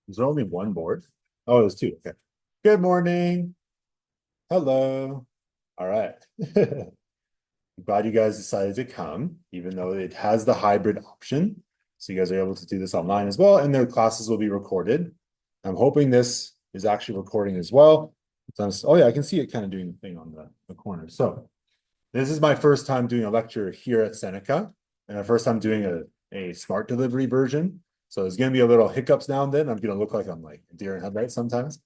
Is there only one board? Oh, there's two. Okay. Good morning. Hello. All right. I'm glad you guys decided to come, even though it has the hybrid option. So you guys are able to do this online as well, and their classes will be recorded. I'm hoping this is actually recording as well. Oh yeah, I can see it kind of doing the thing on the corner. So this is my first time doing a lecture here at Seneca, and my first time doing a smart delivery version. So there's going to be a little hiccups now and then. I'm going to look like I'm like a deer in headlights sometimes.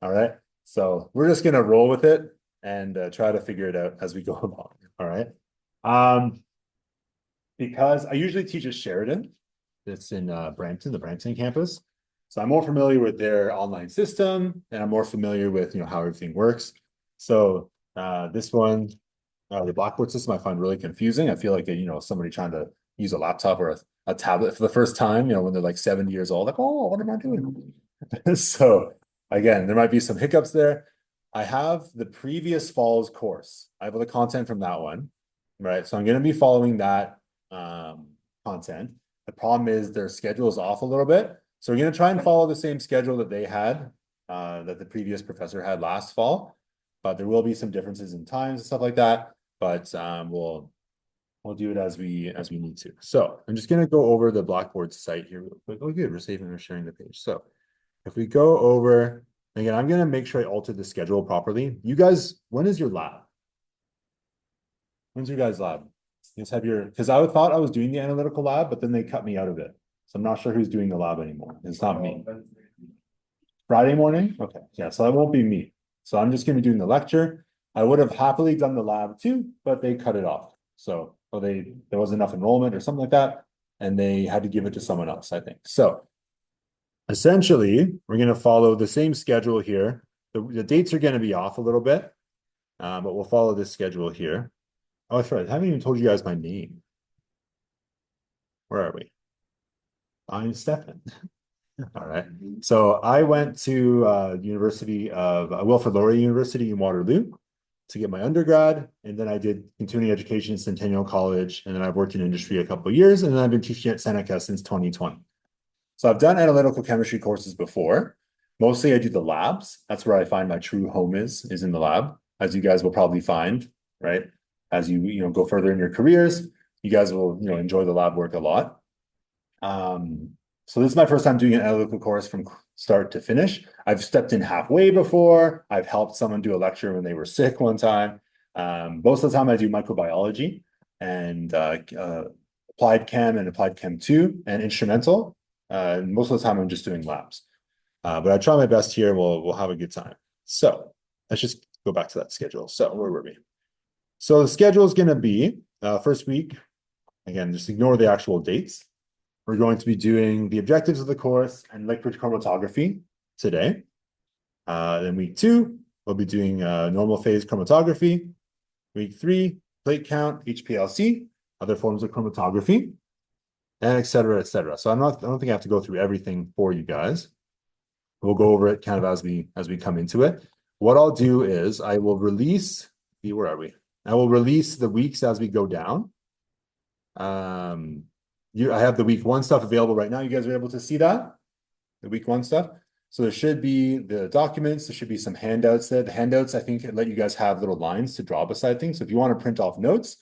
All right. So we're just going to roll with it and try to figure it out as we go along. All right. Um, because I usually teach at Sheridan. It's in Brampton, the Brampton campus. So I'm more familiar with their online system, and I'm more familiar with how everything works. So this one, the Blackboard system, I find really confusing. I feel like somebody trying to use a laptop or a tablet for the first time, when they're like 70 years old, like, oh, what am I doing? So again, there might be some hiccups there. I have the previous fall's course. I have all the content from that one, right? So I'm going to be following that content. The problem is their schedule is off a little bit. So we're going to try and follow the same schedule that they had, that the previous professor had last fall, but there will be some differences in times and stuff like that. But we'll do it as we need to. So I'm just going to go over the Blackboard site here real quick. Oh, good. We're saving and sharing the page. So if we go over, again, I'm going to make sure I alter the schedule properly. You guys, when is your lab? When's your guys' lab? You guys have because I thought I was doing the analytical lab, but then they cut me out of it. So I'm not sure who's doing the lab anymore. It's not me. Friday morning? Okay. Yeah, so that won't be me. So I'm just going to be doing the lecture. I would have happily done the lab too, but they cut it off. So there wasn't enough enrollment or something like that, and they had to give it to someone else, I think. So essentially, we're going to follow the same schedule here. The dates are going to be off a little bit, but we'll follow this schedule here. Oh, that's right. I haven't even told you guys my name. Where are we? I'm Stefan. All right. So I went to University of Wilfrid Laurier University in Waterloo to get my undergrad, and then I did continuing education at Centennial College, and then I've worked in industry a couple of years, and then I've been teaching at Seneca since 2020. So I've done analytical chemistry courses before. Mostly I do the labs. That's where I find my true home is in the lab, as you guys will probably find, right? As you go further in your careers, you guys will enjoy the lab work a lot. So this is my first time doing an analytical course from start to finish. I've stepped in halfway before. I've helped someone do a lecture when they were sick one time. Most of the time I do microbiology and applied chem and applied chem 2 and instrumental. Most of the time I'm just doing labs. But I try my best here and we'll have a good time. So let's just go back to that schedule. So where were we? So the schedule is going to be first week. Again, just ignore the actual dates. We're going to be doing the objectives of the course and liquid chromatography today. Then week 2, we'll be doing normal phase chromatography. Week 3, plate count, HPLC, other forms of chromatography, and et cetera, et cetera. So I don't think I have to go through everything for you guys. We'll go over it kind of as we come into it. What I'll do is I will release where are we? I will release the weeks as we go down. I have the week 1 stuff available right now. You guys are able to see that? The week 1 stuff. So there should be the documents. There should be some handouts there. The handouts, I think, let you guys have little lines to draw beside things. So if you want to print off notes,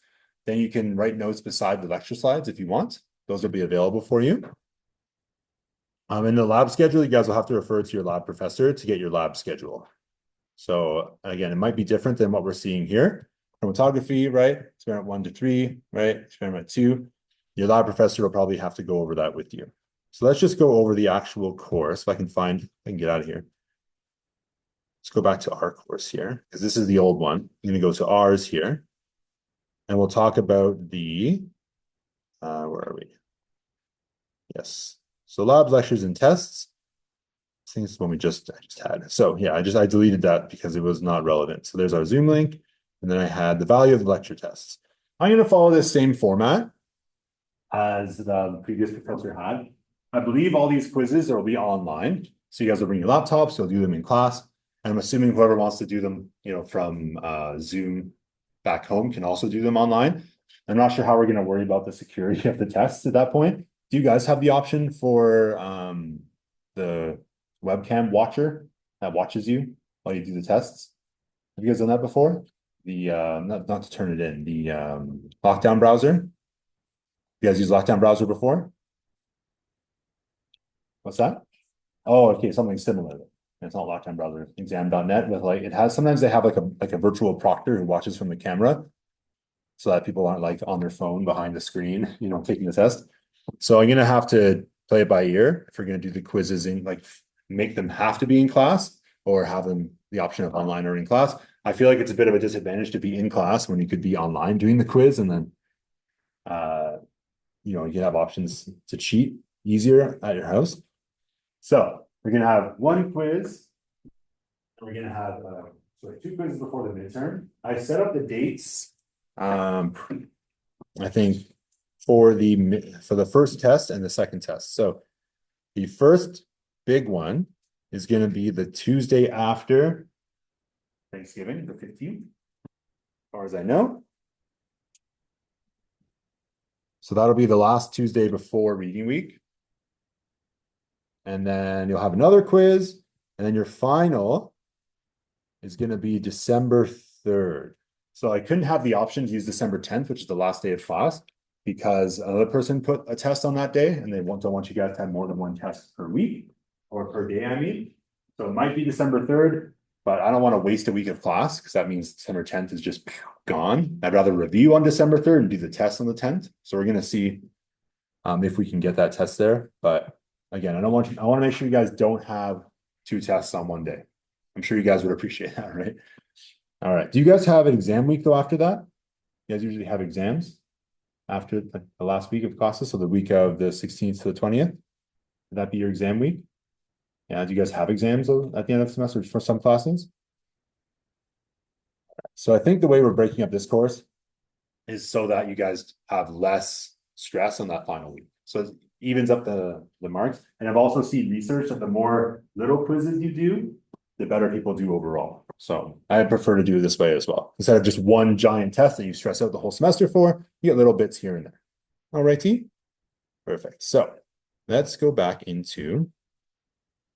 then you can write notes beside the lecture slides if you want. Those will be available for you. In the lab schedule, you guys will have to refer to your lab professor to get your lab schedule. So again, it might be different than what we're seeing here. Chromatography, right? Experiment 1 to 3, right? Experiment 2. Your lab professor will probably have to go over that with you. So let's just go over the actual course. If I can get out of here. Let's go back to our course here, because this is the old one. I'm going to go to ours here. And we'll talk about the, where are we? Yes. So labs, lectures, and tests. I think it's one I just had. So yeah, I deleted that because it was not relevant. So there's our Zoom link. And then I had the value of the lecture tests. I'm going to follow this same format as the previous professor had. I believe all these quizzes will be online. So you guys will bring your laptops, you'll do them in class. And I'm assuming whoever wants to do them, from Zoom back home can also do them online. I'm not sure how we're going to worry about the security of the tests at that point. Do you guys have the option for the webcam watcher that watches you while you do the tests. Have you guys done that before? The not to turn it in, the lockdown browser. You guys use lockdown browser before? What's that? Oh, okay, something similar. It's not lockdown browser, exam.net with like it has sometimes they have like a virtual proctor who watches from the camera so that people aren't like on their phone behind the screen, taking the test. So I'm gonna have to play it by ear if we're gonna do the quizzes in like make them have to be in class or have them the option of online or in class. I feel like it's a bit of a disadvantage to be in class when you could be online doing the quiz and then you can have options to cheat easier at your house. So we're gonna have one quiz. We're gonna have two quizzes before the midterm. I set up the dates. I think for the first test and the second test. So the first big one is going to be the Tuesday after Thanksgiving, the 15th, as far as I know. So that'll be the last Tuesday before reading week. And then you'll have another quiz, and then your final is going to be December 3rd. So I couldn't have the option to use December 10th, which is the last day of class, because another person put a test on that day, and they don't want you guys to have more than one test per week, or per day, I mean. So it might be December 3rd, but I don't want to waste a week of class, because that means December 10th is just gone. I'd rather review on December 3rd and do the test on the 10th. So we're going to see if we can get that test there. But again, I want to make sure you guys don't have two tests on one day. I'm sure you guys would appreciate that, right? All right. Do you guys have an exam week though after that? You guys usually have exams after the last week of classes, so the week of the 16th to the 20th. Would that be your exam week? Yeah, do you guys have exams at the end of the semester for some classes? So I think the way we're breaking up this course is so that you guys have less stress on that final week. So it evens up the marks. And I've also seen research that the more little quizzes you do, the better people do overall. So I prefer to do it this way as well. Instead of just one giant test that you stress out the whole semester for, you get little bits here and there. All right, team? Perfect. So let's go back into,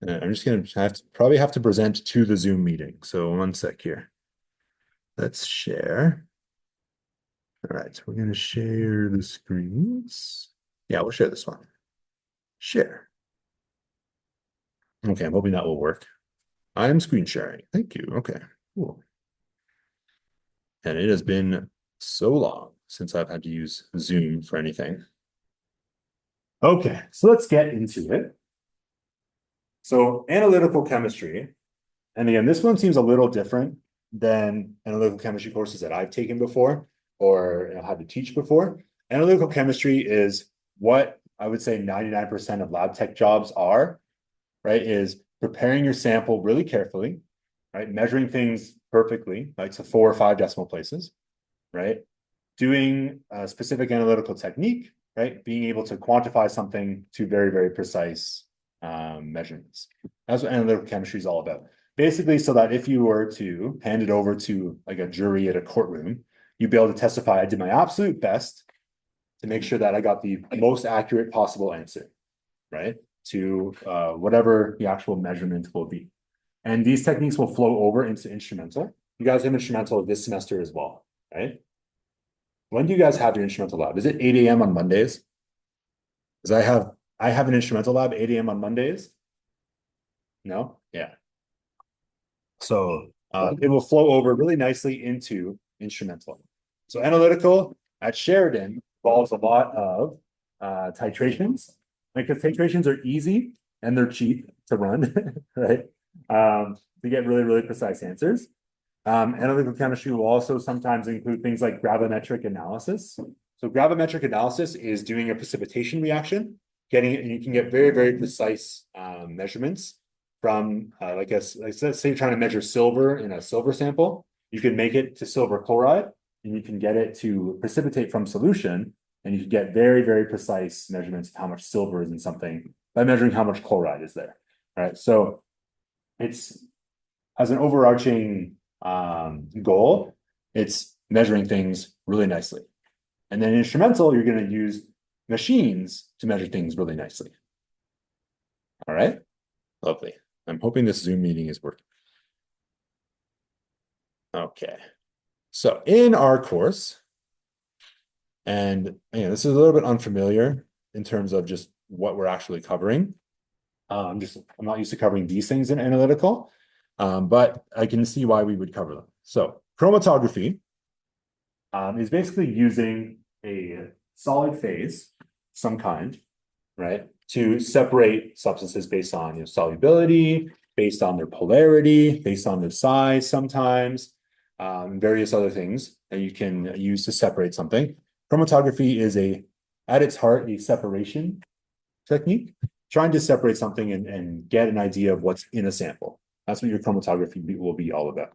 I'm just going to probably have to present to the Zoom meeting. So one sec here. Let's share. All right, so we're going to share the screens. Yeah, we'll share this one. Share. Okay, I'm hoping that will work. I am screen sharing. Thank you. Okay, cool. And it has been so long since I've had to use Zoom for anything. Okay, so let's get into it. So analytical chemistry, and again, this one seems a little different than analytical chemistry courses that I've taken before or had to teach before. Analytical chemistry is what I would say 99% of lab tech jobs are, right? Is preparing your sample really carefully, right? Measuring things perfectly, like to 4 or 5 decimal places, right? Doing a specific analytical technique, right? Being able to quantify something to very, very precise measurements. That's what analytical chemistry is all about. Basically, so that if you were to hand it over to like a jury at a courtroom, you'd be able to testify, I did my absolute best to make sure that I got the most accurate possible answer, right? To whatever the actual measurement will be. And these techniques will flow over into instrumental. You guys have instrumental this semester as well, right? When do you guys have your instrumental lab? Is it 8 a.m. on Mondays? Because I have an instrumental lab 8 a.m. on Mondays. No? Yeah. So it will flow over really nicely into instrumental. So analytical at Sheridan involves a lot of titrations, because titrations are easy and they're cheap to run, right? To get really, really precise answers. Analytical chemistry will also sometimes include things like gravimetric analysis. So gravimetric analysis is doing a precipitation reaction, you can get very, very precise measurements from, let's say you're trying to measure silver in a silver sample, you can make it to silver chloride, and you can get it to precipitate from solution, and you can get very, very precise measurements of how much silver is in something by measuring how much chloride is there. All right, so it's as an overarching goal, it's measuring things really nicely. And then instrumental, you're going to use machines to measure things really nicely. All right, lovely. I'm hoping this Zoom meeting is working. Okay. So in our course, and this is a little bit unfamiliar in terms of just what we're actually covering. I'm not used to covering these things in analytical, but I can see why we would cover them. So chromatography is basically using a solid phase, some kind, right, to separate substances based on solubility, based on their polarity, based on their size sometimes, various other things that you can use to separate something. Chromatography is at its heart, a separation technique, trying to separate something and get an idea of what's in a sample. That's what your chromatography will be all about.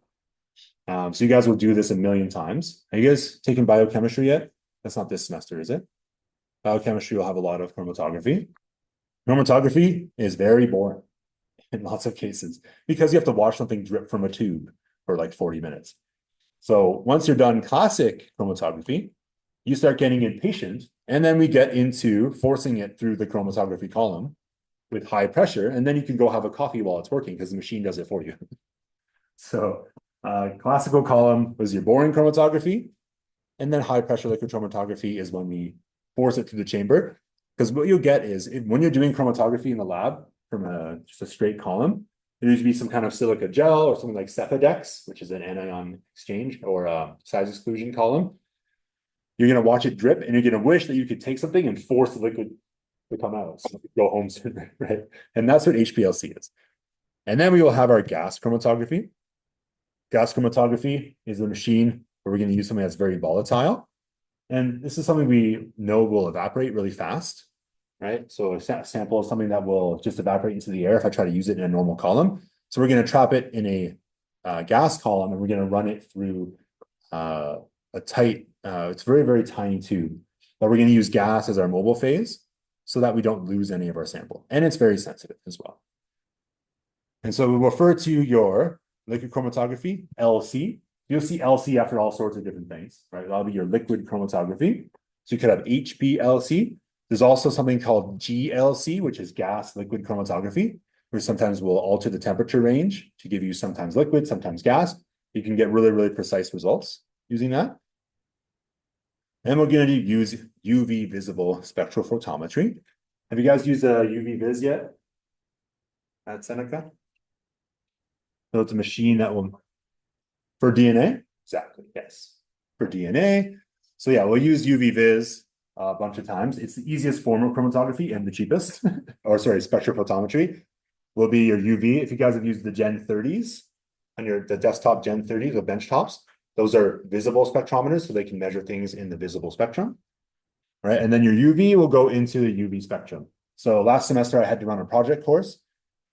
So you guys will do this a million times. Are you guys taking biochemistry yet? That's not this semester, is it? Biochemistry will have a lot of chromatography. Chromatography is very boring in lots of cases because you have to watch something drip from a tube for like 40 minutes. So once you're done classic chromatography, you start getting impatient, and then we get into forcing it through the chromatography column with high pressure, and then you can go have a coffee while it's working because the machine does it for you. So classical column was your boring chromatography, and then high pressure liquid chromatography is when we force it through the chamber. Because what you'll get is when you're doing chromatography in the lab from just a straight column, there needs to be some kind of silica gel or something like Cepadex, which is an anion exchange or a size exclusion column. You're going to watch it drip, and you're going to wish that you could take something and force the liquid to come out, so go home sooner, right? And that's what HPLC is. And then we will have our gas chromatography. Gas chromatography is the machine where we're going to use something that's very volatile. And this is something we know will evaporate really fast, right? So a sample is something that will just evaporate into the air if I try to use it in a normal column. So we're going to trap it in a gas column, and we're going to run it through a tight, it's very, very tiny tube. But we're going to use gas as our mobile phase so that we don't lose any of our sample. And it's very sensitive as well. And so we refer to your liquid chromatography, LC. You'll see LC after all sorts of different things, right? That'll be your liquid chromatography. So you could have HPLC. There's also something called GLC, which is gas liquid chromatography, where sometimes we'll alter the temperature range to give you sometimes liquid, sometimes gas. You can get really, really precise results using that. And we're going to use UV visible spectrophotometry. Have you guys used a UV vis yet at Seneca? So it's a machine that will, for DNA? Exactly, yes. For DNA. So yeah, we'll use UV vis a bunch of times. It's the easiest form of chromatography and the cheapest, or sorry, spectrophotometry will be your UV. If you guys have used the Gen 30s on the desktop Gen 30s or benchtops, those are visible spectrometers, so they can measure things in the visible spectrum, right? And then your UV will go into the UV spectrum. So last semester I had to run a project course.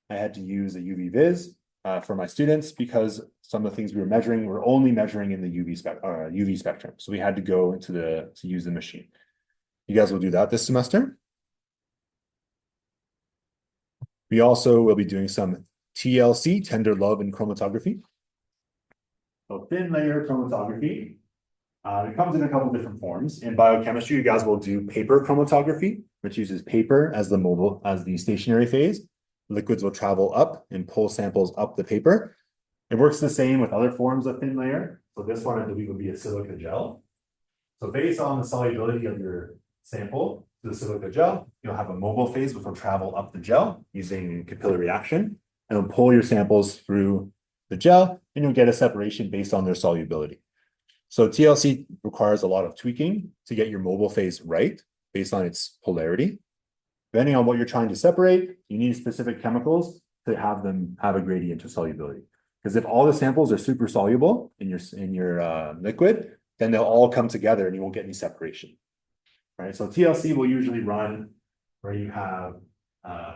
I had to use a UV vis for my students because some of the things we were measuring were only measuring in the UV spectrum. So we had to go to use the machine. You guys will do that this semester. We also will be doing some TLC, tender love and chromatography. So thin layer chromatography. It comes in a couple different forms. In biochemistry, you guys will do paper chromatography, which uses paper as the stationary phase. Liquids will travel up and pull samples up the paper. It works the same with other forms of thin layer. So this one, I believe, would be a silica gel. So based on the solubility of your sample to the silica gel, you'll have a mobile phase which will travel up the gel using capillary action, and it'll pull your samples through the gel, and you'll get a separation based on their solubility. So TLC requires a lot of tweaking to get your mobile phase right based on its polarity. Depending on what you're trying to separate, you need specific chemicals to have them have a gradient of solubility. Because if all the samples are super soluble in your liquid, then they'll all come together and you won't get any separation. Right? So TLC will usually run where you have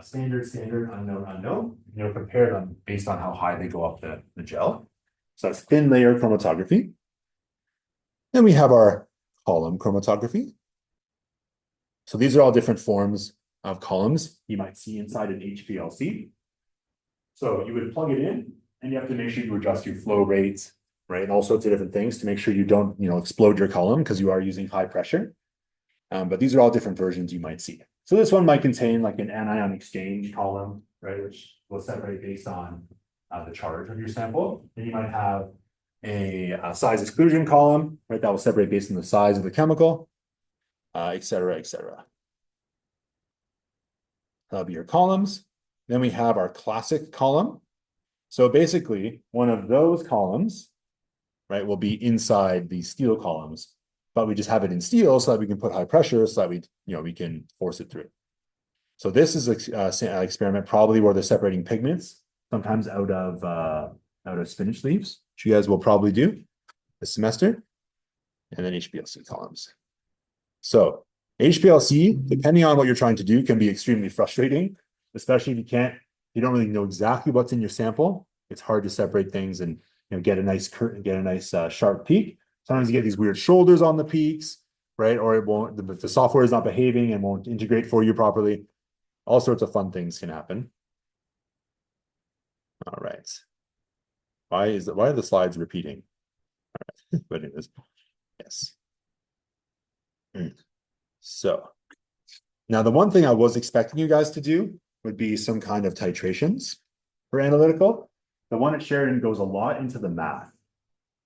standard, unknown, unknown. Compare them based on how high they go up the gel. So that's thin layer chromatography. Then we have our column chromatography. So these are all different forms of columns you might see inside an HPLC. So you would plug it in, and you have to make sure you adjust your flow rates, right? And all sorts of different things to make sure you don't, explode your column because you are using high pressure. But these are all different versions you might see. So this one might contain like an anion exchange column, right, which will separate based on the charge of your sample. Then you might have a size exclusion column, right, that will separate based on the size of the chemical, et cetera, et cetera. That'll be your columns. Then we have our classic column. So basically, one of those columns, right, will be inside these steel columns, but we just have it in steel so that we can put high pressure so that we can force it through. So this is an experiment probably where they're separating pigments, sometimes out of spinach leaves, which you guys will probably do this semester, and then HPLC columns. So HPLC, depending on what you're trying to do, can be extremely frustrating, especially if you don't really know exactly what's in your sample. It's hard to separate things and get a nice sharp peak. Sometimes you get these weird shoulders on the peaks, right? Or it won't. The software is not behaving and won't integrate for you properly. All sorts of fun things can happen. All right. Why are the slides repeating? All right. But anyways, yes. So now the one thing I was expecting you guys to do would be some kind of titrations for analytical. The one at Sheridan goes a lot into the math,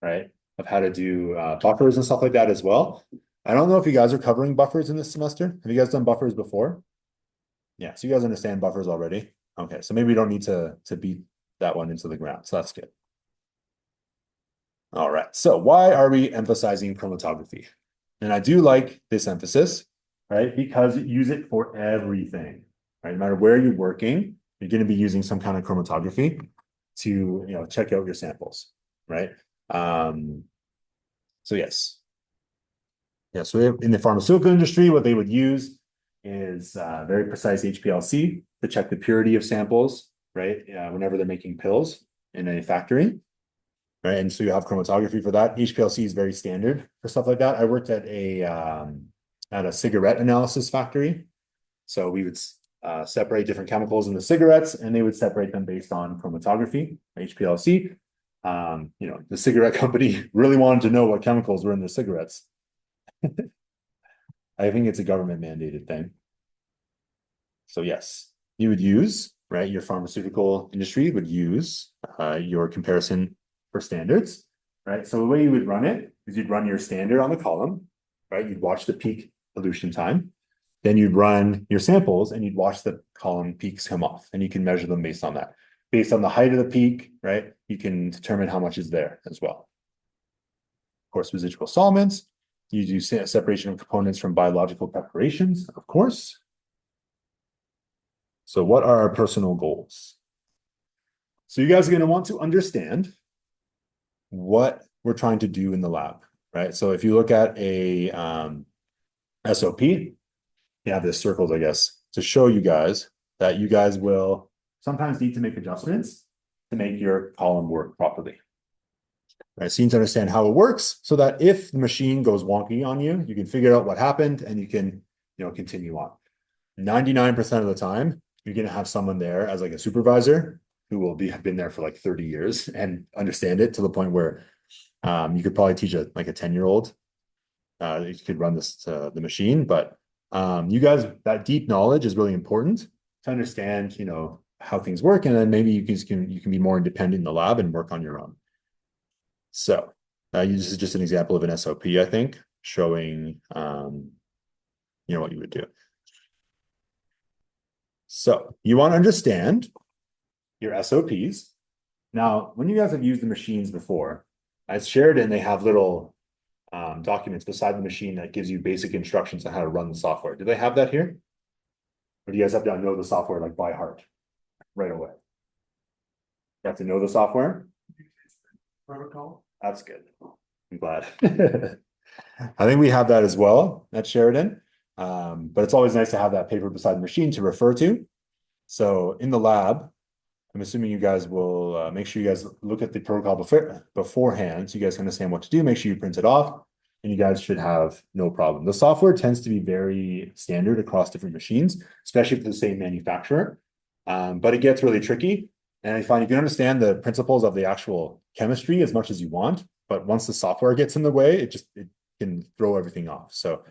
right? Of how to do buffers and stuff like that as well. I don't know if you guys are covering buffers in this semester. Have you guys done buffers before? Yeah, so you guys understand buffers already. Okay, so maybe we don't need to beat that one into the ground. So that's good. All right, so why are we emphasizing chromatography? And I do like this emphasis, right? Because use it for everything, right? No matter where you're working, you're going to be using some kind of chromatography to check out your samples, right? So yes. Yeah, so in the pharmaceutical industry, what they would use is very precise HPLC to check the purity of samples, right? Whenever they're making pills in a factory, right? And so you have chromatography for that. HPLC is very standard for stuff like that. I worked at a cigarette analysis factory. So we would separate different chemicals in the cigarettes, and they would separate them based on chromatography, HPLC. The cigarette company really wanted to know what chemicals were in the cigarettes. I think it's a government mandated thing. So yes, you would use, right? Your pharmaceutical industry would use your comparison for standards, right? So the way you would run it is you'd run your standard on the column, right? You'd watch the peak elution time. Then you'd run your samples and you'd watch the column peaks come off, and you can measure them based on that. Based on the height of the peak, right? You can determine how much is there as well. Of course, residual solvents. You do separation of components from biological preparations, of course. So what are our personal goals? So you guys are going to want to understand what we're trying to do in the lab, right? So if you look at a SOP, you have this circled, I guess, to show you guys that you guys will sometimes need to make adjustments to make your column work properly. Right, so you need to understand how it works so that if the machine goes wonky on you, you can figure out what happened and you can, continue on. 99% of the time, you're going to have someone there as like a supervisor who will have been there for like 30 years and understand it to the point where you could probably teach a 10-year-old. You could run the machine, but you guys, that deep knowledge is really important to understand, how things work, and then maybe you can be more independent in the lab and work on your own. So this is just an example of an SOP, I think, showing what you would do. So you want to understand your SOPs. Now, when you guys have used the machines before, at Sheridan, they have little documents beside the machine that gives you basic instructions on how to run the software. Do they have that here? Or do you guys have to know the software like by heart right away? You have to know the software? Protocol? That's good. I'm glad. I think we have that as well at Sheridan. But it's always nice to have that paper beside the machine to refer to. So in the lab, I'm assuming you guys will make sure you guys look at the protocol beforehand so you guys understand what to do. Make sure you print it off, and you guys should have no problem. The software tends to be very standard across different machines, especially for the same manufacturer. But it gets really tricky. And I find you can understand the principles of the actual chemistry as much as you want, but once the software gets in the way, it can throw everything off. So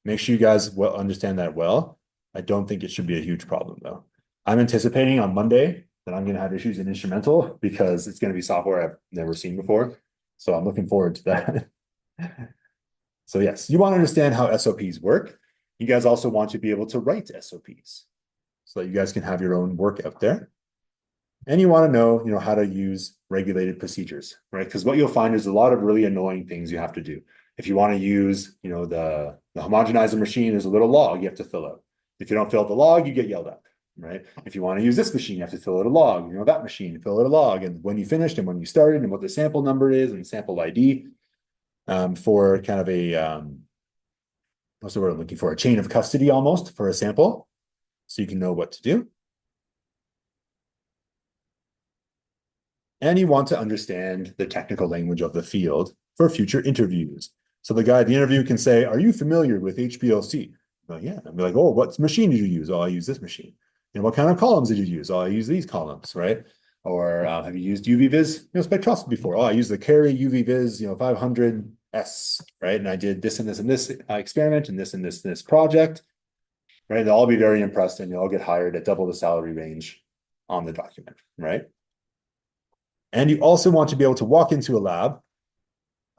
make sure you guys understand that well. I don't think it should be a huge problem though. I'm anticipating on Monday that I'm going to have issues in instrumental because it's going to be software I've never seen before. So I'm looking forward to that. So yes, you want to understand how SOPs work. You guys also want to be able to write SOPs so that you guys can have your own work out there. And you want to know, how to use regulated procedures, right? Because what you'll find is a lot of really annoying things you have to do. If you want to use, the homogenizer machine, there's a little log you have to fill out. If you don't fill out the log, you get yelled at, right? If you want to use this machine, you have to fill out a log. That machine, fill out a log, and when you finished and when you started and what the sample number is and sample ID for kind of a what's the word I'm looking for? A chain of custody almost for a sample, so you can know what to do. And you want to understand the technical language of the field for future interviews. So the guy at the interview can say, "Are you familiar with HPLC?" Well, yeah. I'd be like, "Oh, what machine did you use?" "Oh, I use this machine." "And what kind of columns did you use?" "Oh, I use these columns," right? Or have you used UV-Vis spectroscopy before? "Oh, I use the Carey UV-Vis 500S, right? And I did this and this and this experiment and this project, right?" They'll all be very impressed and you'll all get hired at double the salary range on the document, right? And you also want to be able to walk into a lab,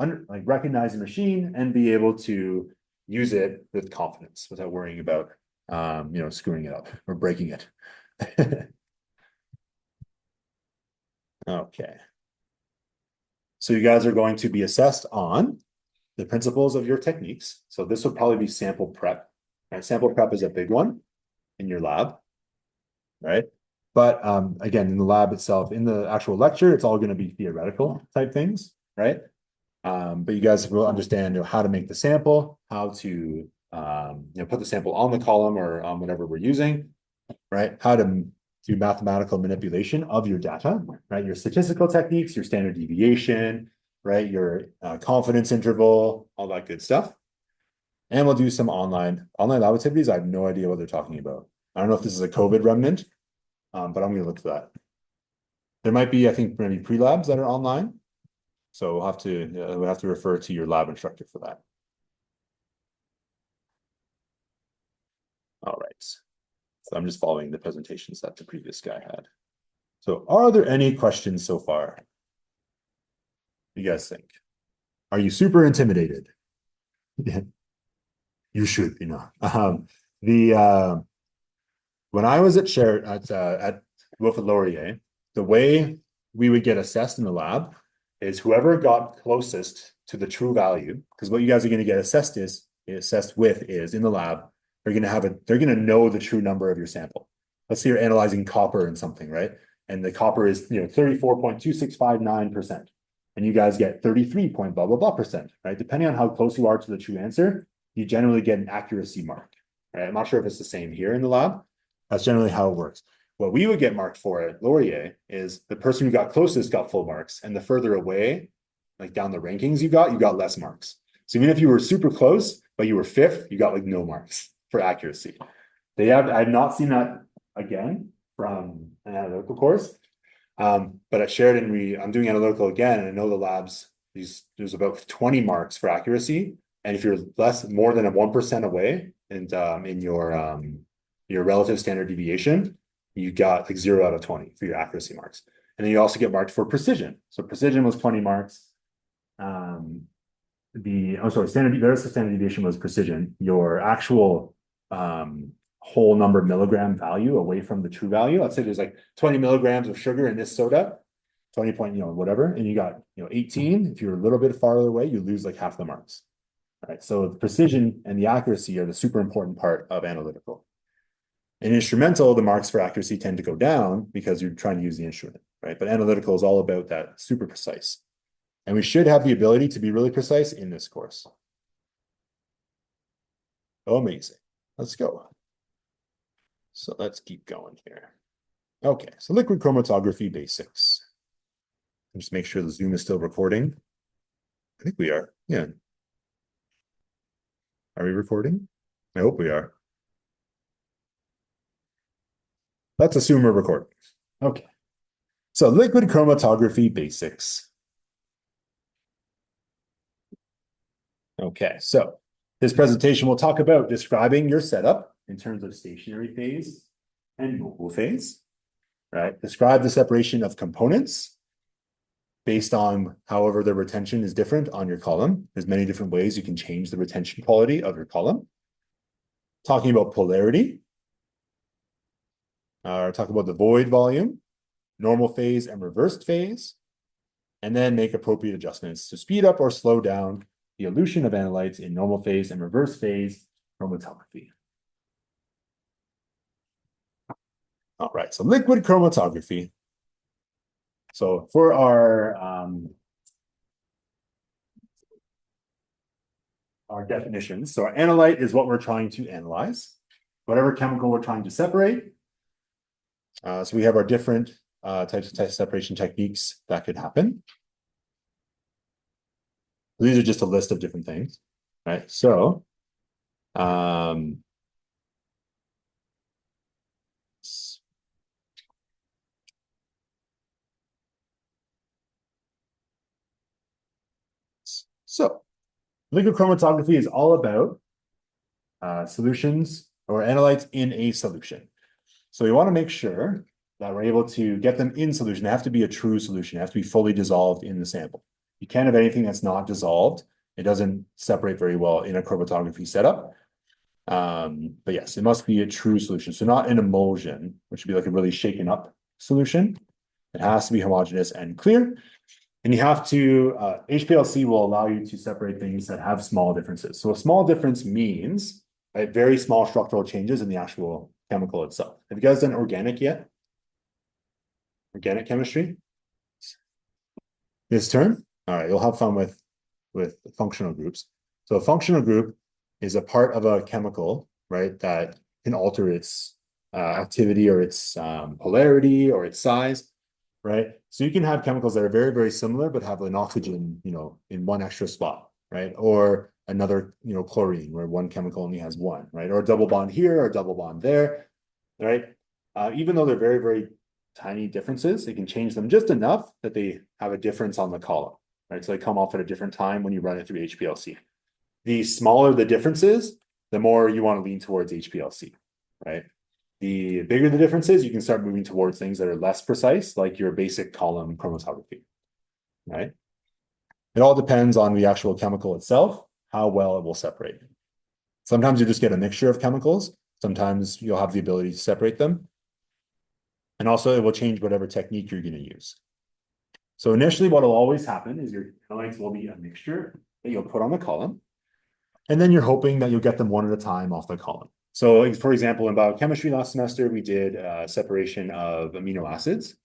recognize a machine and be able to use it with confidence without worrying about, screwing it up or breaking it. Okay. So you guys are going to be assessed on the principles of your techniques. So this would probably be sample prep. Right? Sample prep is a big one in your lab, right? But again, in the lab itself, in the actual lecture, it's all going to be theoretical type things, right? But you guys will understand how to make the sample, how to put the sample on the column or on whatever we're using, right? How to do mathematical manipulation of your data, right? Your statistical techniques, your standard deviation, right? Your confidence interval, all that good stuff. And we'll do some online lab activities. I have no idea what they're talking about. I don't know if this is a COVID remnant, but I'm going to look for that. There might be, I think, maybe pre-labs that are online. So we'll have to refer to your lab instructor for that. All right. So I'm just following the presentations that the previous guy had. So are there any questions so far? You guys think? Are you super intimidated? You should be not. When I was at Wilfrid Laurier, the way we would get assessed in the lab is whoever got closest to the true value, because what you guys are going to get assessed with is in the lab, they're going to know the true number of your sample. Let's say you're analyzing copper in something, right? And the copper is 34.2659%. And you guys get 33 point blah blah blah percent, right? Depending on how close you are to the true answer, you generally get an accuracy mark. Right? I'm not sure if it's the same here in the lab. That's generally how it works. What we would get marked for at Laurier is the person who got closest got full marks, and the further away, like down the rankings you got less marks. So even if you were super close, but you were fifth, you got like no marks for accuracy. I've not seen that again from an analytical course. But at Sheridan, I'm doing analytical again, and I know the labs, there's about 20 marks for accuracy. And if you're more than a 1% away and in your relative standard deviation, you got like 0 out of 20 for your accuracy marks. And then you also get marked for precision. So precision was 20 marks. Standard relative standard deviation was precision. Your actual whole number milligram value away from the true value. Let's say there's like 20 milligrams of sugar in this soda, 20 point, whatever, and you got 18. If you're a little bit farther away, you lose like half the marks. All right. So the precision and the accuracy are the super important part of analytical. In instrumental, the marks for accuracy tend to go down because you're trying to use the instrument, right? But analytical is all about that super precise. And we should have the ability to be really precise in this course. Oh, amazing. Let's go. So let's keep going here. Okay, so liquid chromatography basics. Just make sure the Zoom is still recording. I think we are. Yeah. Are we recording? I hope we are. Let's assume we're recording. Okay. So liquid chromatography basics. Okay, so this presentation will talk about describing your setup in terms of stationary phase, and mobile phase, right? Describe the separation of components based on however the retention is different on your column. There's many different ways you can change the retention quality of your column. Talking about polarity, talk about the void volume, normal phase and reversed phase, and then make appropriate adjustments to speed up or slow down the elution of analytes in normal phase and reverse phase chromatography. All right, so liquid chromatography. So for our definitions, so our analyte is what we're trying to analyze, whatever chemical we're trying to separate. So we have our different types of test separation techniques that could happen. These are just a list of different things, right? So, liquid chromatography is all about solutions or analytes in a solution. So we want to make sure that we're able to get them in solution. They have to be a true solution. They have to be fully dissolved in the sample. You can't have anything that's not dissolved. It doesn't separate very well in a chromatography setup. But yes, it must be a true solution. So not an emulsion, which would be like a really shaken up solution. It has to be homogeneous and clear. And you have to, HPLC will allow you to separate things that have small differences. So a small difference means very small structural changes in the actual chemical itself. Have you guys done organic yet? Organic chemistry? This term? All right, you'll have fun with functional groups. So a functional group is a part of a chemical, right, that can alter its activity or its polarity or its size, right? So you can have chemicals that are very, very similar, but have an oxygen, in one extra spot, right? Or another, chlorine, where one chemical only has one, right? Or a double bond here or a double bond there, right? Even though they're very, very tiny differences, it can change them just enough that they have a difference on the column, right? So they come off at a different time when you run it through HPLC. The smaller the differences, the more you want to lean towards HPLC, right? The bigger the differences, you can start moving towards things that are less precise, like your basic column chromatography, right? It all depends on the actual chemical itself, how well it will separate. Sometimes you just get a mixture of chemicals. Sometimes you'll have the ability to separate them. And also it will change whatever technique you're going to use. So initially what will always happen is your analytes will be a mixture that you'll put on the column. And then you're hoping that you'll get them one at a time off the column. So for example, in biochemistry last semester, we did separation of amino acids.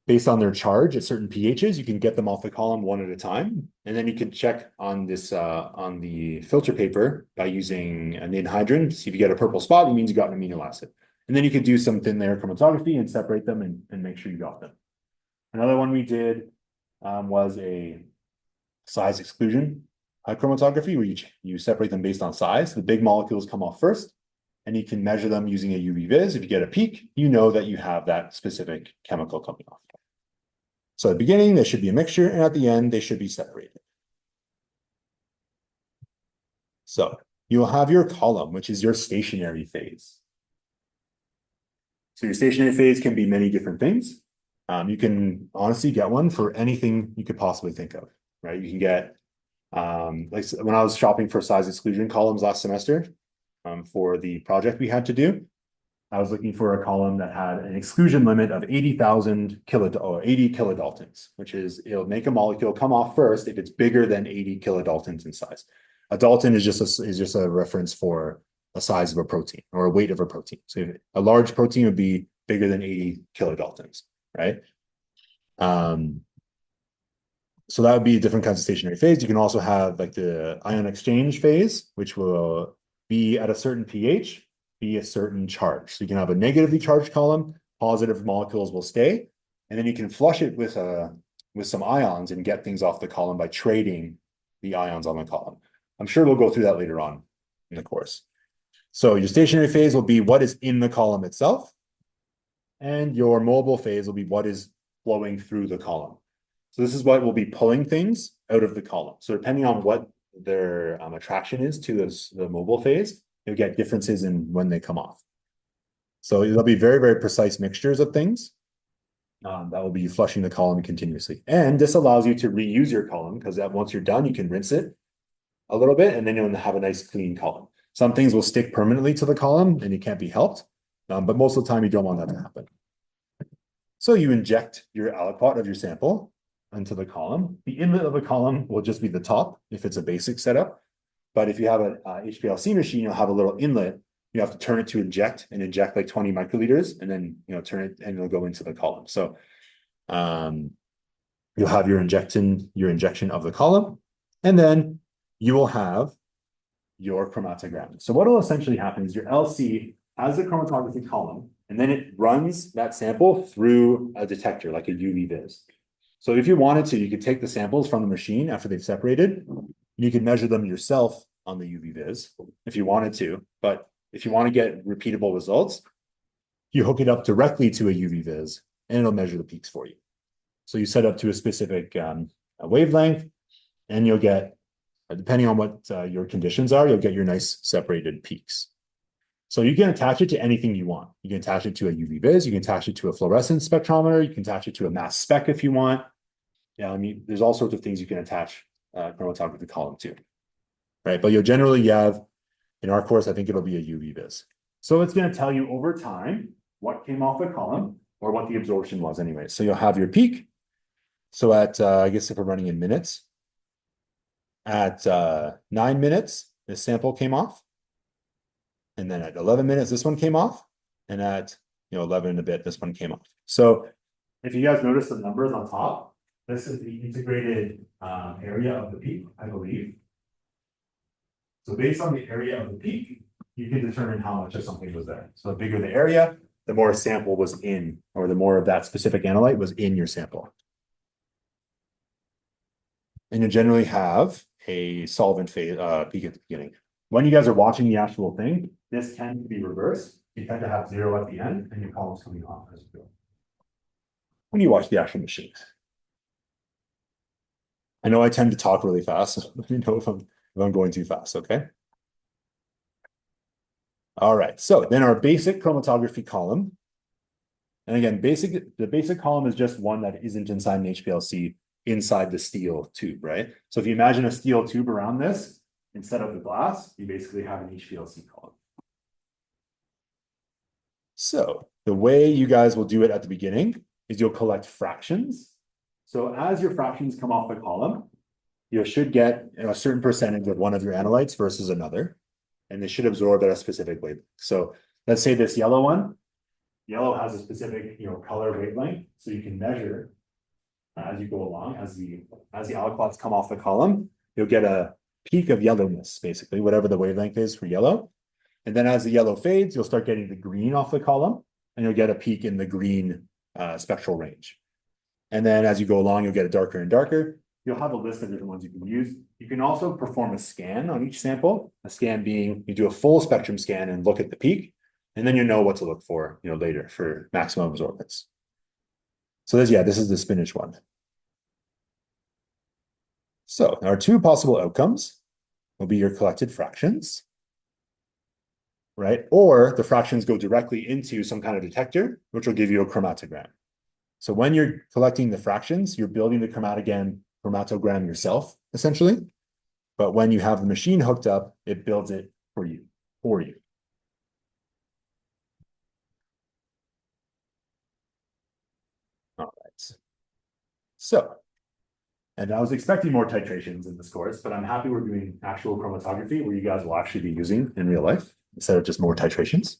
Based on their charge at certain pHs, you can get them off the column one at a time. And then you can check on this on the filter paper by using an anhydride. See if you get a purple spot, it means you got an amino acid. And then you could do some thin layer chromatography and separate them and make sure you got them. Another one we did was a size exclusion chromatography, where you separate them based on size. The big molecules come off first, and you can measure them using a UV vis. If you get a peak, you know that you have that specific chemical coming off. So at the beginning, there should be a mixture, and at the end, they should be separated. So you'll have your column, which is your stationary phase. So your stationary phase can be many different things. You can honestly get one for anything you could possibly think of, right? You can get, like when I was shopping for size exclusion columns last semester, for the project we had to do, I was looking for a column that had an exclusion limit of 80,000 or 80 kilodaltons, which is it'll make a molecule come off first if it's bigger than 80 kilodaltons in size. A dalton is just a reference for a size of a protein or a weight of a protein. So a large protein would be bigger than 80 kilodaltons, right? So that would be different kinds of stationary phase. You can also have like the ion exchange phase, which will be at a certain pH, be a certain charge. So you can have a negatively charged column, positive molecules will stay, and then you can flush it with some ions and get things off the column by trading the ions on the column. I'm sure we'll go through that later on in the course. So your stationary phase will be what is in the column itself, and your mobile phase will be what is flowing through the column. So this is what will be pulling things out of the column. So depending on what their attraction is to the mobile phase, you'll get differences in when they come off. So there'll be very, very precise mixtures of things. That will be flushing the column continuously. And this allows you to reuse your column because once you're done, you can rinse it a little bit and then you'll have a nice clean column. Some things will stick permanently to the column and it can't be helped. But most of the time you don't want that to happen. So you inject your aliquot of your sample into the column. The inlet of the column will just be the top if it's a basic setup. But if you have an HPLC machine, you'll have a little inlet. You have to turn it to inject and inject like 20 microliters and then turn it and it'll go into the column. So you'll have your injection of the column, and then you will have your chromatogram. So what will essentially happen is your LC has the chromatography column, and then it runs that sample through a detector like a UV vis. So if you wanted to, you could take the samples from the machine after they've separated. You could measure them yourself on the UV vis if you wanted to. But if you want to get repeatable results, you hook it up directly to a UV vis and it'll measure the peaks for you. So you set up to a specific wavelength and you'll get, depending on what your conditions are, you'll get your nice separated peaks. So you can attach it to anything you want. You can attach it to a UV vis, you can attach it to a fluorescence spectrometer, you can attach it to a mass spec if you want. Yeah, I mean, there's all sorts of things you can attach chromatography column to, right? But you'll generally have, in our course, I think it'll be a UV vis. So it's going to tell you over time what came off the column or what the absorption was anyway. So you'll have your peak. So at, I guess if we're running in minutes, at 9 minutes, this sample came off. And then at 11 minutes, this one came off. And at 11 and a bit, this one came off. So if you guys notice the numbers on top, this is the integrated area of the peak, I believe. So based on the area of the peak, you can determine how much of something was there. So the bigger the area, the more sample was in, or the more of that specific analyte was in your sample. And you generally have a solvent phase peak at the beginning. When you guys are watching the actual thing, this tends to be reversed. You tend to have 0 at the end, and your column's coming off as you go. When you watch the actual machine. I know I tend to talk really fast, so let me know if I'm going too fast, okay? All right, so then our basic chromatography column. And again, the basic column is just one that isn't inside an HPLC inside the steel tube, right? So if you imagine a steel tube around this, instead of the glass, you basically have an HPLC column. So the way you guys will do it at the beginning is you'll collect fractions. So as your fractions come off the column, you should get a certain percentage of one of your analytes versus another, and they should absorb at a specific wavelength. So let's say this yellow one, yellow has a specific color wavelength, so you can measure as you go along, as the aliquots come off the column, you'll get a peak of yellowness, basically, whatever the wavelength is for yellow. And then as the yellow fades, you'll start getting the green off the column, and you'll get a peak in the green spectral range. And then as you go along, you'll get it darker and darker. You'll have a list of different ones you can use. You can also perform a scan on each sample, a scan being you do a full spectrum scan and look at the peak, and then you know what to look for later for maximum absorbance. So this is the spinach one. So our two possible outcomes will be your collected fractions, right? Or the fractions go directly into some kind of detector, which will give you a chromatogram. So when you're collecting the fractions, you're building the chromatogram yourself, essentially. But when you have the machine hooked up, it builds it for you. All right. So, and I was expecting more titrations in this course, but I'm happy we're doing actual chromatography where you guys will actually be using in real life instead of just more titrations.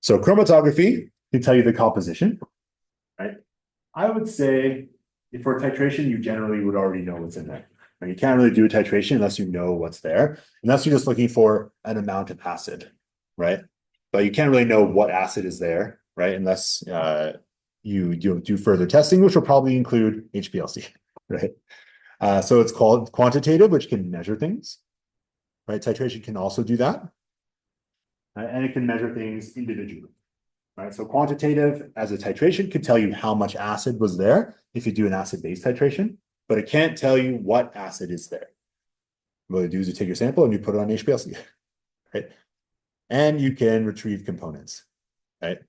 So chromatography can tell you the composition, right? I would say if for titration, you generally would already know what's in there. And you can't really do a titration unless you know what's there, unless you're just looking for an amount of acid, right? But you can't really know what acid is there, right? Unless you do further testing, which will probably include HPLC, right? So it's called quantitative, which can measure things, right? Titration can also do that. And it can measure things individually, right? So quantitative as a titration could tell you how much acid was there if you do an acid-base titration, but it can't tell you what acid is there. What you do is you take your sample and you put it on HPLC, right? And you can retrieve components. right?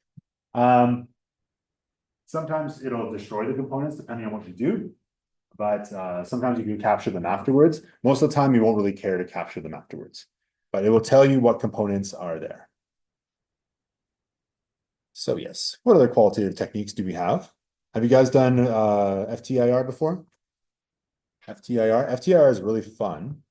Sometimes it'll destroy the components depending on what you do, but sometimes you can capture them afterwards. Most of the time, you won't really care to capture them afterwards, but it will tell you what components are there. So yes, what other qualitative techniques do we have? Have you guys done FTIR before? FTIR is really fun.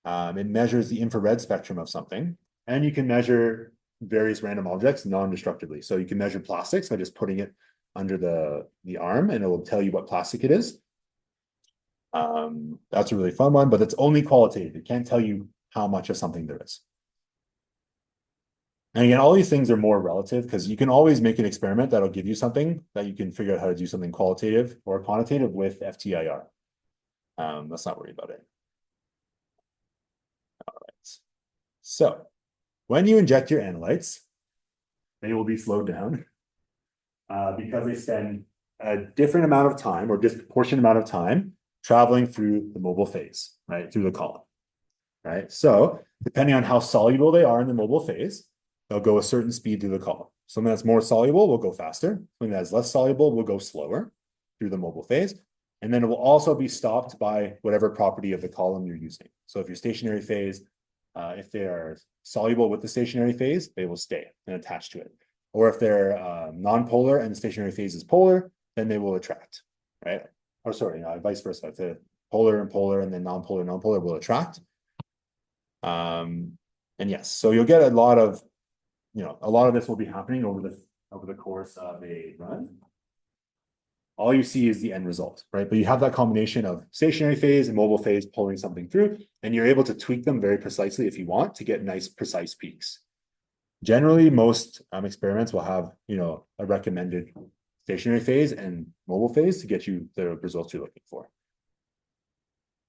It measures the infrared spectrum of something, and you can measure various random objects non-destructively. So you can measure plastics by just putting it under the arm, and it will tell you what plastic it is. That's a really fun one, but it's only qualitative. It can't tell you how much of something there is. And again, all these things are more relative because you can always make an experiment that'll give you something that you can figure out how to do something qualitative or quantitative with FTIR. Let's not worry about it. All right. So when you inject your analytes, they will be slowed down because they spend a different amount of time or disproportionate amount of time traveling through the mobile phase, right? Through the column, right? So depending on how soluble they are in the mobile phase, they'll go a certain speed through the column. Something that's more soluble will go faster. Something that's less soluble will go slower through the mobile phase. And then it will also be stopped by whatever property of the column you're using. So if your stationary phase, if they are soluble with the stationary phase, they will stay and attach to it. Or if they're non-polar and the stationary phase is polar, then they will attract, right? Or sorry, vice versa. If the polar and polar and then non-polar will attract. And yes, so you'll get a lot of this will be happening over the course of a run. All you see is the end result, right? But you have that combination of stationary phase and mobile phase pulling something through, and you're able to tweak them very precisely if you want to get nice, precise peaks. Generally, most experiments will have, a recommended stationary phase and mobile phase to get you the results you're looking for.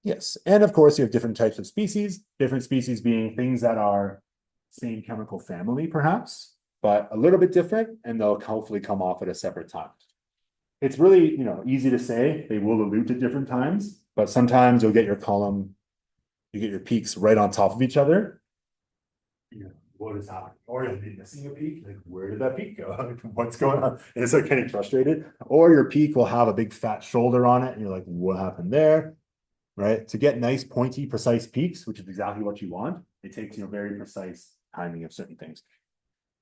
Yes, and of course, you have different types of species, different species being things that are same chemical family, perhaps, but a little bit different, and they'll hopefully come off at a separate time. It's really, easy to say they will elute at different times, but sometimes you'll get your column, you get your peaks right on top of each other. What is happening? Or you'll be missing a peak. Like, where did that peak go? What's going on? And it's like getting frustrated. Or your peak will have a big fat shoulder on it, and you're like, what happened there? Right? To get nice, pointy, precise peaks, which is exactly what you want, it takes very precise timing of certain things.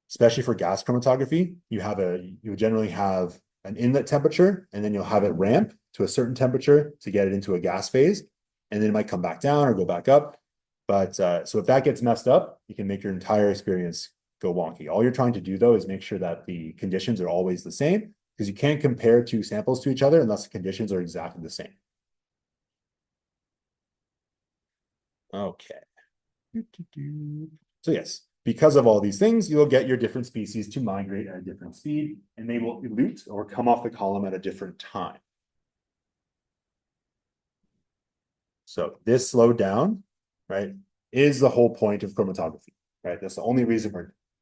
Especially for gas chromatography, you generally have an inlet temperature, and then you'll have it ramp to a certain temperature to get it into a gas phase, and then it might come back down or go back up. But so if that gets messed up, you can make your entire experience go wonky. All you're trying to do, though, is make sure that the conditions are always the same, because you can't compare two samples to each other unless the conditions are exactly the same. Okay. So yes, because of all these things, you'll get your different species to migrate at a different speed, and they will elute or come off the column at a different time. So this slowdown, right, is the whole point of chromatography, right? That's the only reason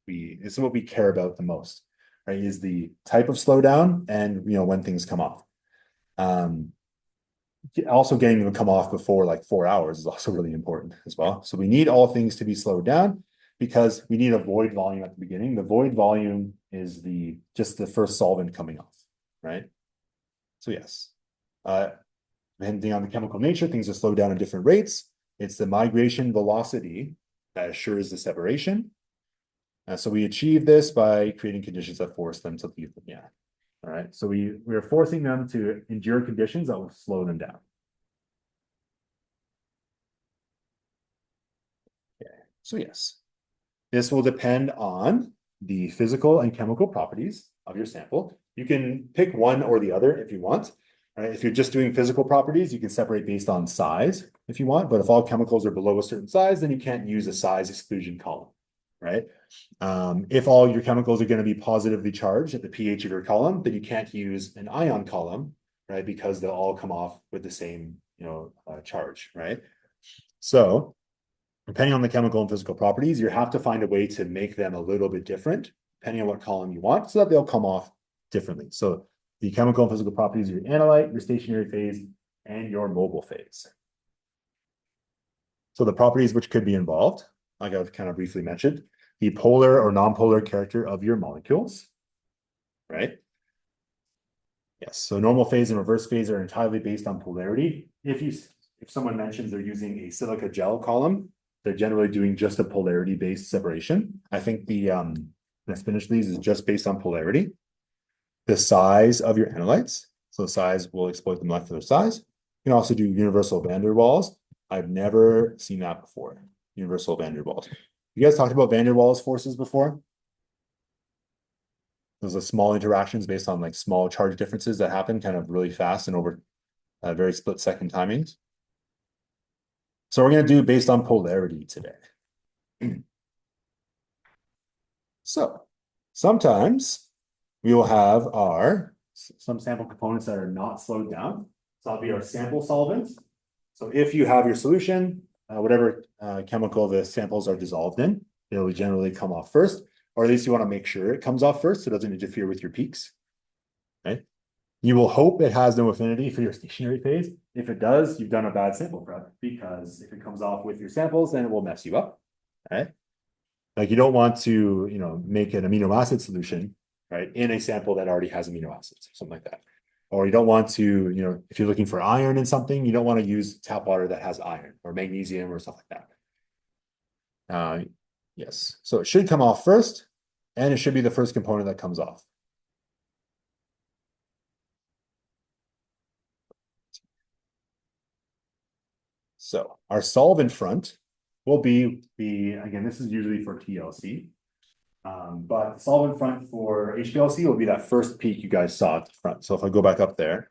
this is what we care about the most, right? Is the type of slowdown and when things come off. Also getting them to come off before like 4 hours is also really important as well. So we need all things to be slowed down because we need a void volume at the beginning. The void volume is just the first solvent coming off, right? So yes, depending on the chemical nature, things are slowed down at different rates. It's the migration velocity that assures the separation. So we achieve this by creating conditions that force them to leave them. Yeah. All right. So we are forcing them to endure conditions that will slow them down. Okay. So yes, this will depend on the physical and chemical properties of your sample. You can pick one or the other if you want. Right? If you're just doing physical properties, you can separate based on size if you want. But if all chemicals are below a certain size, then you can't use a size exclusion column, right? If all your chemicals are going to be positively charged at the pH of your column, then you can't use an ion column, right? Because they'll all come off with the same, charge, right? So depending on the chemical and physical properties, you have to find a way to make them a little bit different, depending on what column you want, so that they'll come off differently. So the chemical and physical properties of your analyte, your stationary phase, and your mobile phase. So the properties which could be involved, like I've kind of briefly mentioned, the polar or non-polar character of your molecules, right? Yes, so normal phase and reverse phase are entirely based on polarity. If someone mentions they're using a silica gel column, they're generally doing just a polarity-based separation. I think the let's finish these is just based on polarity. The size of your analytes, so size will exploit the molecular size. You can also do universal van der Waals. I've never seen that before. Universal van der Waals. You guys talked about van der Waals forces before? Those are small interactions based on like small charge differences that happen kind of really fast and over very split second timings. So we're going to do based on polarity today. So sometimes we will have some sample components that are not slowed down. So that'll be our sample solvents. So if you have your solution, whatever chemical the samples are dissolved in, it'll generally come off first, or at least you want to make sure it comes off first so it doesn't interfere with your peaks. Okay. You will hope it has no affinity for your stationary phase. If it does, you've done a bad sample prep, because if it comes off with your samples, then it will mess you up. Okay. Like you don't want to, make an amino acid solution, right, in a sample that already has amino acids, or something like that. Or you don't want to, if you're looking for iron in something, you don't want to use tap water that has iron or magnesium or stuff like that. Yes, so it should come off first, and it should be the first component that comes off. So our solvent front will be again, this is usually for TLC. But the solvent front for HPLC will be that first peak you guys saw at the front. So if I go back up there,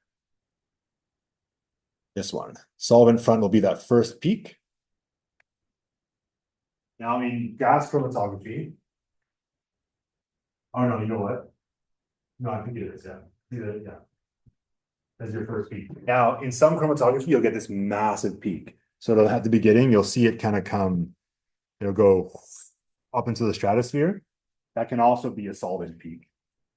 this one, solvent front will be that first peak. Now in gas chromatography, oh no, you know what? No, I can do this, yeah. Yeah. As your first peak. Now, in some chromatography, you'll get this massive peak. So at the beginning, you'll see it kind of come, it'll go up into the stratosphere. That can also be a solvent peak,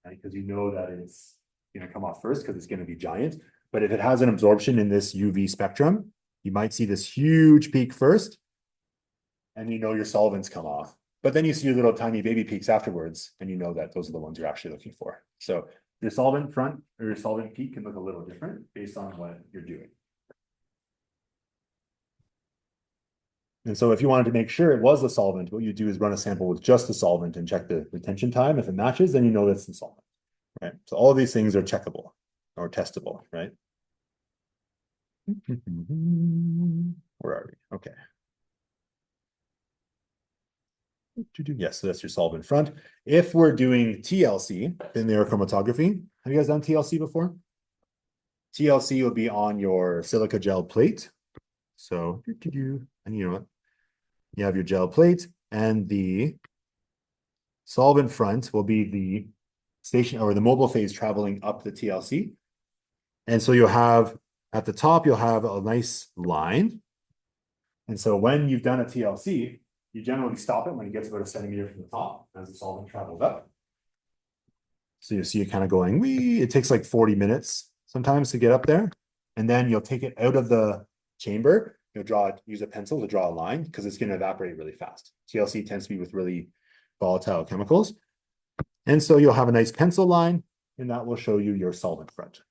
right? Because you know that it's going to come off first because it's going to be giant. But if it has an absorption in this UV spectrum, you might see this huge peak first, and your solvents come off. But then you see your little tiny baby peaks afterwards, and you know that those are the ones you're actually looking for. So your solvent front or your solvent peak can look a little different based on what you're doing. And so if you wanted to make sure it was a solvent, what you do is run a sample with just the solvent and check the retention time. If it matches, then you know that's the solvent, right? So all of these things are checkable or testable, right? Where are we? Okay. Yes, so that's your solvent front. If we're doing TLC, linear chromatography, have you guys done TLC before? TLC will be on your silica gel plate. So, and you know what? You have your gel plate, and the solvent front will be the station or the mobile phase traveling up the TLC. And so you'll have at the top, you'll have a nice line. And so when you've done a TLC, you generally stop it when it gets about a centimeter from the top as the solvent travels up. So you see it kind of going, wee. It takes like 40 minutes sometimes to get up there. And then you'll take it out of the chamber. You'll use a pencil to draw a line because it's going to evaporate really fast. TLC tends to be with really volatile chemicals. And so you'll have a nice pencil line, and that will show you your solvent front.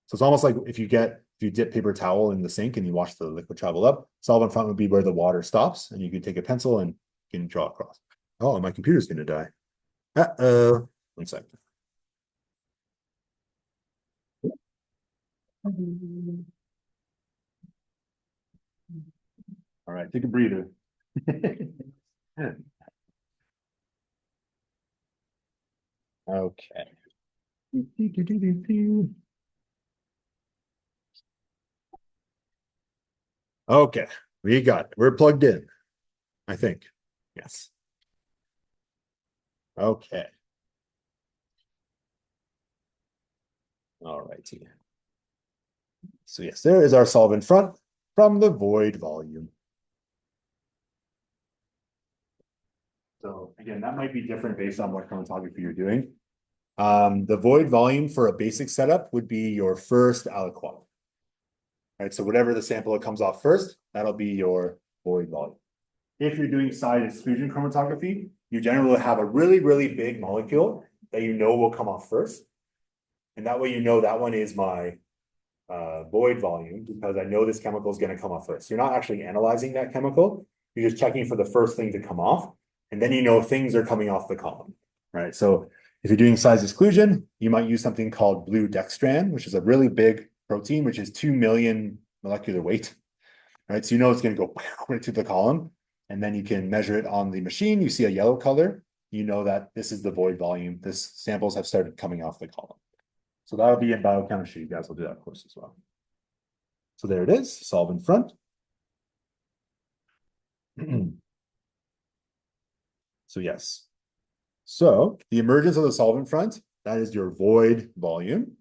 So it's almost like if you dip paper towel in the sink and you watch the liquid travel up, solvent front would be where the water stops, and you can take a pencil and you can draw across. Oh, my computer's going to die. Uh-oh. One second. All right, take a breather. Okay. Okay, we got it. We're plugged in, I think. Yes. Okay. All righty. So yes, there is our solvent front from the void volume. So again, that might be different based on what chromatography you're doing. The void volume for a basic setup would be your first aliquot. Right, so whatever the sample that comes off first, that'll be your void volume. if you're doing side exclusion chromatography, you generally have a really, really big molecule that you know will come off first. And that way you know that one is my void volume because I know this chemical is going to come off first. You're not actually analyzing that chemical. You're just checking for the first thing to come off. And then you know things are coming off the column, right? So if you're doing size exclusion, you might use something called blue dextran, which is a really big protein, which is 2 million molecular weight, right? So you know it's going to go right to the column. And then you can measure it on the machine. You see a yellow color. You know that this is the void volume. This samples have started coming off the column. So that'll be in biochemistry. You guys will do that course as well. So there it is, solvent front. So yes. So the emergence of the solvent front, that is your void volume.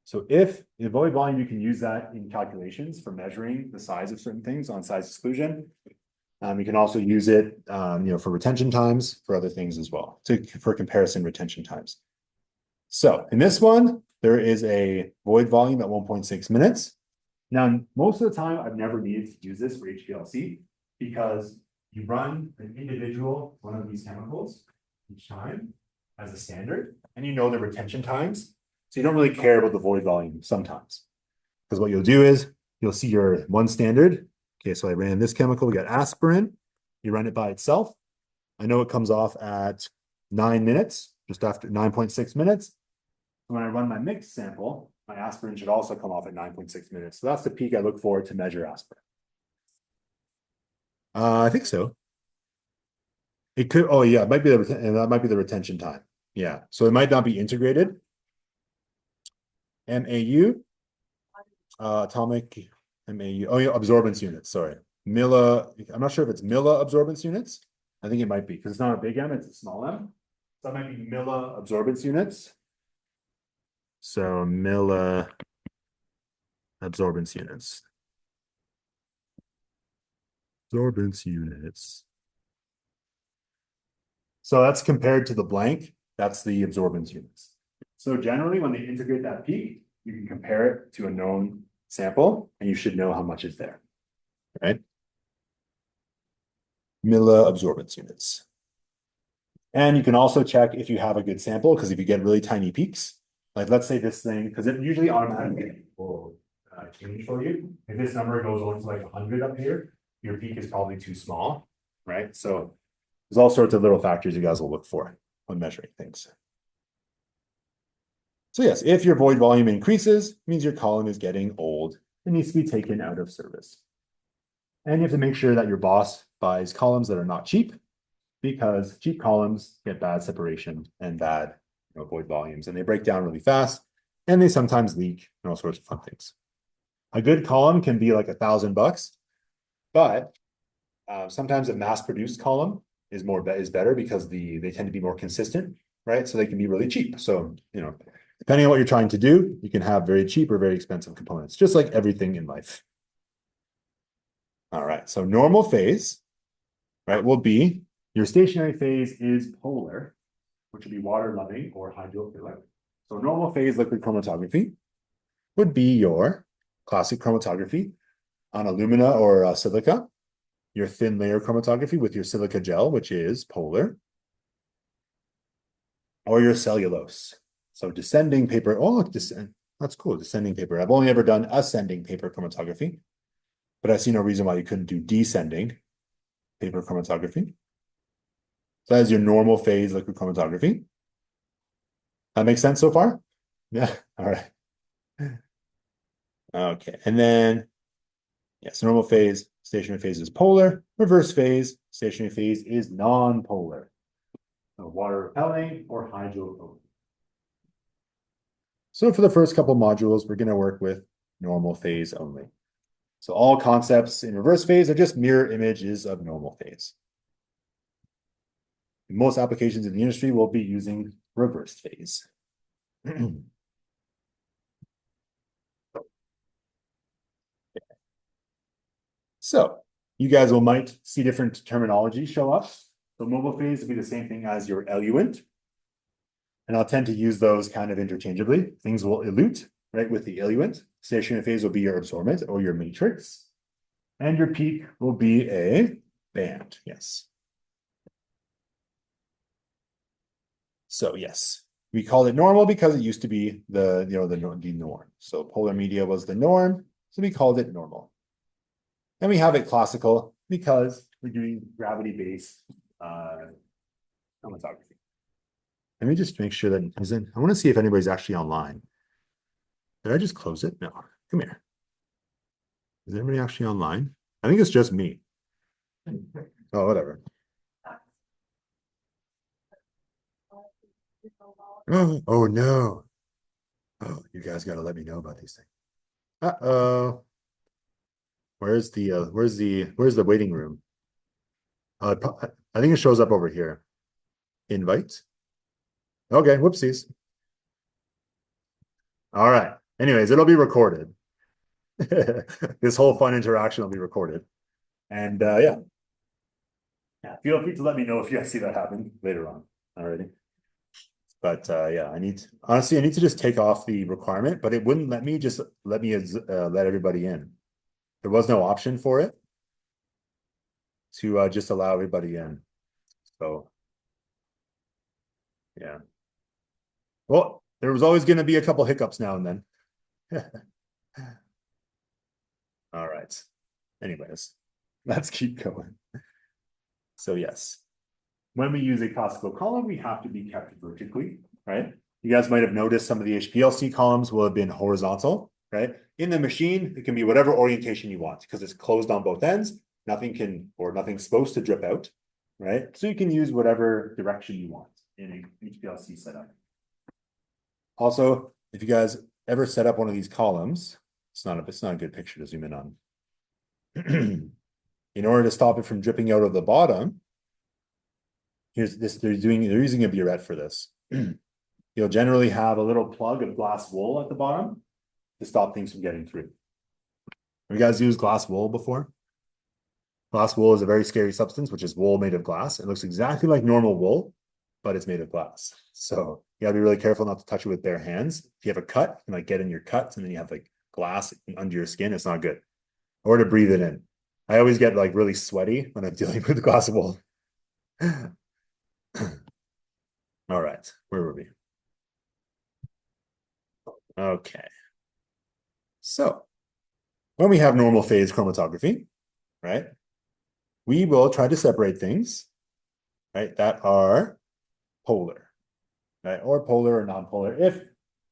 So if the void volume, you can use that in calculations for measuring the size of certain things on size exclusion. You can also use it, for retention times, for other things as well, for comparison retention times. So in this one, there is a void volume at 1.6 minutes. Now, most of the time, I've never needed to use this for HPLC because you run an individual one of these chemicals each time as a standard, and you know the retention times. So you don't really care about the void volume sometimes. Because what you'll do is you'll see your one standard. Okay, so I ran this chemical, we got aspirin. You run it by itself. I know it comes off at 9 minutes, just after 9.6 minutes. When I run my mixed sample, my aspirin should also come off at 9.6 minutes. So that's the peak I look for to measure aspirin. I think so. It could, oh yeah, it might be that might be the retention time. Yeah, so it might not be integrated. MAU, atomic MAU. Oh yeah, absorbance units. Sorry, I'm not sure if it's absorbance units. I think it might be because it's not a big M, it's a small m. So that might be absorbance units. So absorbance units. Absorbance units. So that's compared to the blank. That's the absorbance units. So generally, when they integrate that peak, you can compare it to a known sample, and you should know how much is there, right? Absorbance units. And you can also check if you have a good sample, because if you get really tiny peaks, like let's say this thing, because it usually automatically will change for you. If this number goes on to like 100 up here, your peak is probably too small, right? So there's all sorts of little factors you guys will look for when measuring things. So yes, if your void volume increases, it means your column is getting old. It needs to be taken out of service. And you have to make sure that your boss buys columns that are not cheap, because cheap columns get bad separation and bad void volumes, and they break down really fast, and they sometimes leak and all sorts of fun things. A good column can be like $1,000, but sometimes a mass-produced column is better because they tend to be more consistent, right? So they can be really cheap. So depending on what you're trying to do, you can have very cheap or very expensive components, just like everything in life. All right, so normal phase, right, will be your stationary phase is polar, which would be water-loving or hydrophilic. So normal phase liquid chromatography would be your classic chromatography on alumina or silica, your thin layer chromatography with your silica gel, which is polar, or your cellulose. So descending paper, oh, look, that's cool, descending paper. I've only ever done ascending paper chromatography, but I see no reason why you couldn't do descending paper chromatography. So that is your normal phase liquid chromatography. That makes sense so far? Yeah, all right. Okay, and then, yes, normal phase, stationary phase is polar. Reverse phase, stationary phase is non-polar. So water repelling or hydrophobic. So for the first couple modules, we're going to work with normal phase only. So all concepts in reverse phase are just mirror images of normal phase. Most applications in the industry will be using reverse phase. So you guys might see different terminology show up. So mobile phase will be the same thing as your eluent. And I'll tend to use those kind of interchangeably. Things will elute, right, with the eluent. Stationary phase will be your absorbent or your matrix. And your peak will be a band, yes. So yes, we call it normal because it used to be the norm. So polar media was the norm, so we called it normal. And we have it classical because we're doing gravity-based chromatography. Let me just make sure that isn't. I want to see if anybody's actually online. Did I just close it? No. Come here. Is anybody actually online? I think it's just me. Oh, whatever. Oh no. Oh, you guys got to let me know about these things. Uh-oh. Where's the waiting room? I think it shows up over here. Invite. Okay, whoopsies. All right. Anyways, it'll be recorded. This whole fun interaction will be recorded. And yeah. Yeah, feel free to let me know if you guys see that happen later on. Alrighty. But yeah, honestly, I need to just take off the requirement, but it wouldn't let me let everybody in. There was no option for it to just allow everybody in. So yeah. Well, there was always going to be a couple hiccups now and then. All right. Anyways, let's keep going. So yes, when we use a classical column, we have to be kept vertically, right? You guys might have noticed some of the HPLC columns will have been horizontal, right? In the machine, it can be whatever orientation you want because it's closed on both ends. Nothing's supposed to drip out, right? So you can use whatever direction you want in an HPLC setup. Also, if you guys ever set up one of these columns, it's not a good picture to zoom in on. In order to stop it from dripping out of the bottom, here's this, they're using a burette for this. You'll generally have a little plug of glass wool at the bottom to stop things from getting through. Have you guys used glass wool before? Glass wool is a very scary substance, which is wool made of glass. It looks exactly like normal wool, but it's made of glass. So you gotta be really careful not to touch it with bare hands. If you have a cut, you can like get in your cuts and then you have like glass under your skin. It's not good. Or to breathe it in. I always get like really sweaty when I'm dealing with glass wool. All right, where were we? Okay. So when we have normal phase chromatography, right, we will try to separate things, right, that are polar, right, or polar or non-polar. If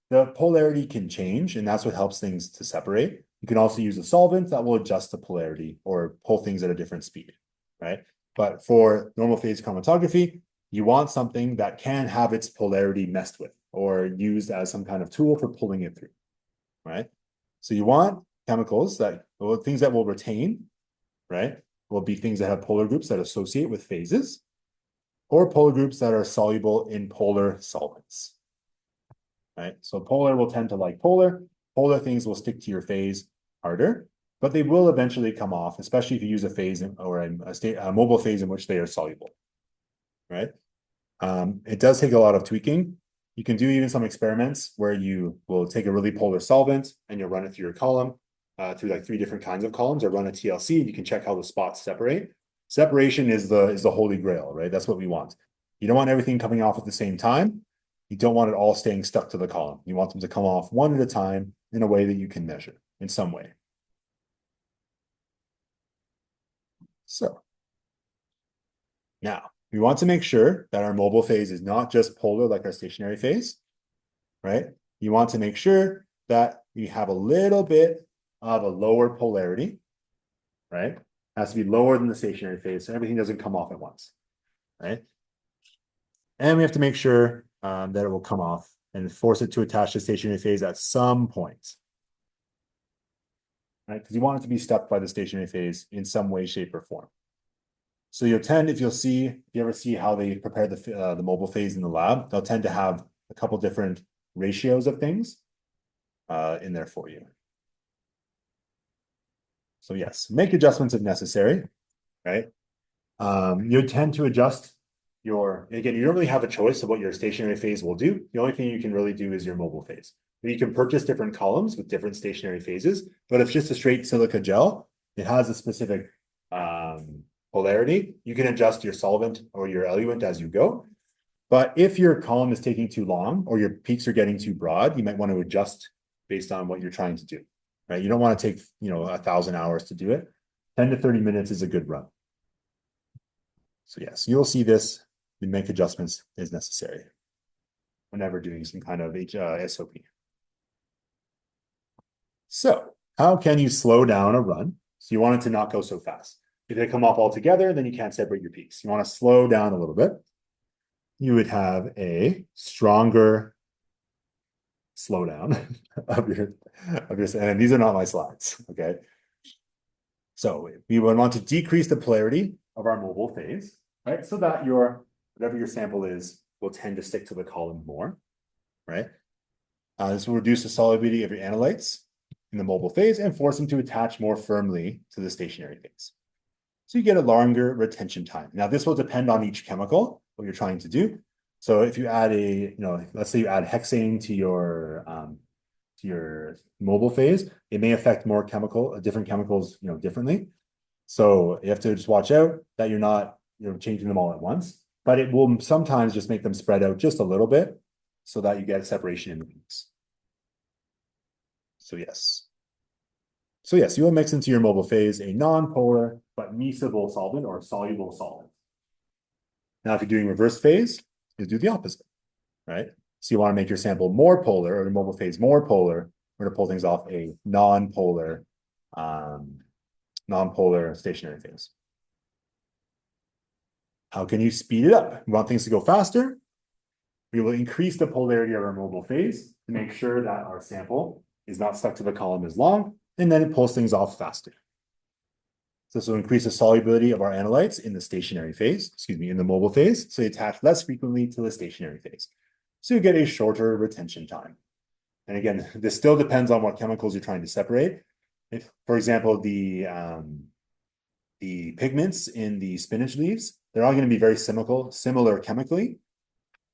the polarity can change, and that's what helps things to separate, you can also use a solvent that will adjust the polarity or pull things at a different speed, right? But for normal phase chromatography, you want something that can have its polarity messed with or used as some kind of tool for pulling it through, right? So you want chemicals things that will retain, right? Will be things that have polar groups that associate with phases, or polar groups that are soluble in polar solvents, right? So polar will tend to like polar. Polar things will stick to your phase harder, but they will eventually come off, especially if you use a phase or a mobile phase in which they are soluble, right? It does take a lot of tweaking. You can do even some experiments where you will take a really polar solvent and you'll run it through your column, through like 3 different kinds of columns, or run a TLC. You can check how the spots separate. Separation is the holy grail, right? That's what we want. You don't want everything coming off at the same time. You don't want it all staying stuck to the column. You want them to come off one at a time in a way that you can measure in some way. So now we want to make sure that our mobile phase is not just polar like our stationary phase, right? You want to make sure that you have a little bit of a lower polarity, right? It has to be lower than the stationary phase so everything doesn't come off at once, right? And we have to make sure that it will come off and force it to attach to stationary phase at some point, right? Because you want it to be stuck by the stationary phase in some way, shape, or form. So if you ever see how they prepare the mobile phase in the lab, they'll tend to have a couple different ratios of things in there for you. So yes, make adjustments if necessary, right? You tend to adjust again, you don't really have a choice of what your stationary phase will do. The only thing you can really do is your mobile phase. You can purchase different columns with different stationary phases, but if it's just a straight silica gel, it has a specific polarity. You can adjust your solvent or your eluent as you go. But if your column is taking too long or your peaks are getting too broad, you might want to adjust based on what you're trying to do, right? You don't want to take, 1,000 hours to do it. 10 to 30 minutes is a good run. So yes, you'll see this and make adjustments as necessary whenever doing some kind of SOP. So how can you slow down a run? So you want it to not go so fast. If they come off all together, then you can't separate your peaks. You want to slow down a little bit. You would have a stronger slowdown of your, and these are not my slides, okay? So we would want to decrease the polarity of our mobile phase, right? So that whatever your sample is will tend to stick to the column more, right? This will reduce the solubility of your analytes in the mobile phase and force them to attach more firmly to the stationary phase. So you get a longer retention time. Now, this will depend on each chemical, what you're trying to do. So if you add let's say you add hexane to your mobile phase, it may affect different chemicals, differently. So you have to just watch out that you're not, changing them all at once, but it will sometimes just make them spread out just a little bit so that you get separation in the peaks. So yes, you will mix into your mobile phase a non-polar but miscible solvent or soluble solvent. Now, if you're doing reverse phase, you do the opposite, right? So you want to make your sample more polar or the mobile phase more polar. We're going to pull things off a non-polar stationary phase. How can you speed it up? We want things to go faster. We will increase the polarity of our mobile phase to make sure that our sample is not stuck to the column as long, and then it pulls things off faster. So this will increase the solubility of our analytes in the stationary phase, in the mobile phase, so they attach less frequently to the stationary phase. So you get a shorter retention time. And again, this still depends on what chemicals you're trying to separate. If, for example, the pigments in the spinach leaves, they're all going to be very similar chemically,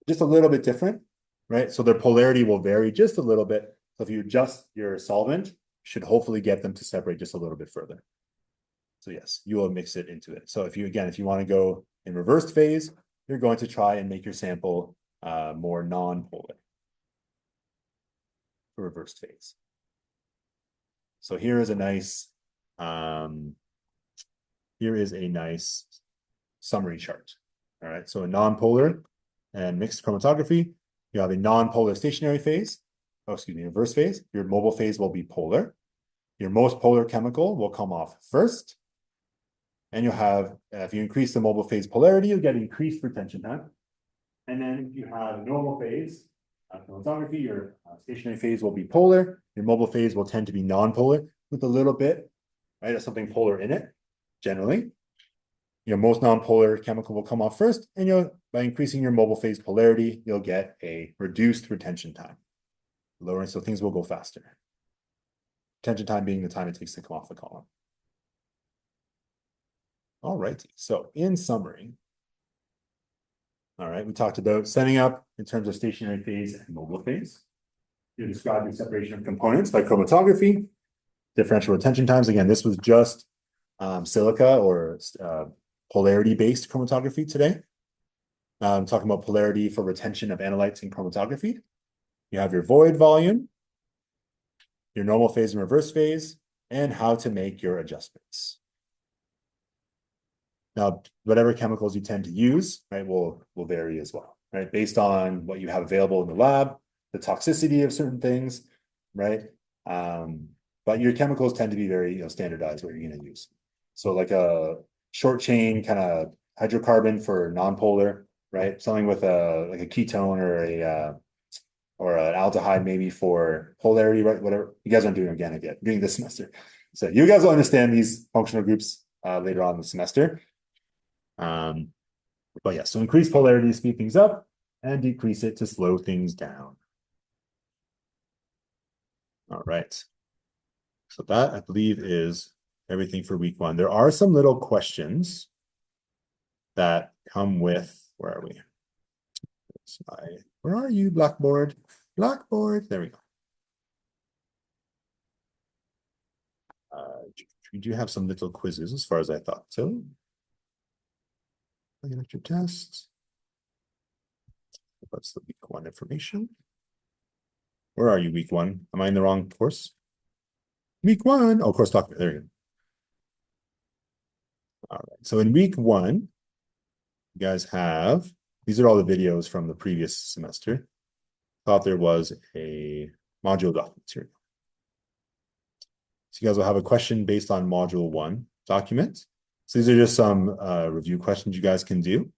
just a little bit different, right? So their polarity will vary just a little bit. So if you adjust your solvent, should hopefully get them to separate just a little bit further. So yes, you will mix it into it. So if you want to go in reversed phase, you're going to try and make your sample more non-polar for reversed phase. So here is a nice summary chart. All right, so a non-polar and mixed chromatography, you have a non-polar stationary phase. Reverse phase. Your mobile phase will be polar. Your most polar chemical will come off first. And you'll have, if you increase the mobile phase polarity, you'll get increased retention time. And then if you have a normal phase, chromatography, your stationary phase will be polar. Your mobile phase will tend to be non-polar with a little bit, right, of something polar in it, generally. Your most non-polar chemical will come off first, and by increasing your mobile phase polarity, you'll get a reduced retention time. Lowering, so things will go faster. Retention time being the time it takes to come off the column. All righty, so in summary, all right, we talked about setting up in terms of stationary phase and mobile phase. You described the separation of components by chromatography, differential retention times. Again, this was just silica or polarity-based chromatography today. Talking about polarity for retention of analytes in chromatography. You have your void volume, your normal phase and reverse phase, and how to make your adjustments. Now, whatever chemicals you tend to use, right, will vary as well, right? Based on what you have available in the lab, the toxicity of certain things, right? But your chemicals tend to be very standardized what you're going to use. So like a short chain kind of hydrocarbon for nonpolar, right? Something with like a ketone or an aldehyde maybe for polarity, right? Whatever. You guys aren't doing organic yet, doing this semester. So you guys will understand these functional groups later on in the semester. But yeah, so increase polarity to speed things up and decrease it to slow things down. All right. So that, I believe, is everything for week 1. There are some little questions that come with, where are we? Where are you, Blackboard? Blackboard, there we go. We do have some little quizzes as far as I thought. So, extra tests. That's the week 1 information. Where are you, week 1? Am I in the wrong course? Week 1. Oh, course document. There you go. All right. So in week 1, you guys have, these are all the videos from the previous semester. Thought there was a module document here. So you guys will have a question based on module 1 document. So these are just some review questions you guys can do.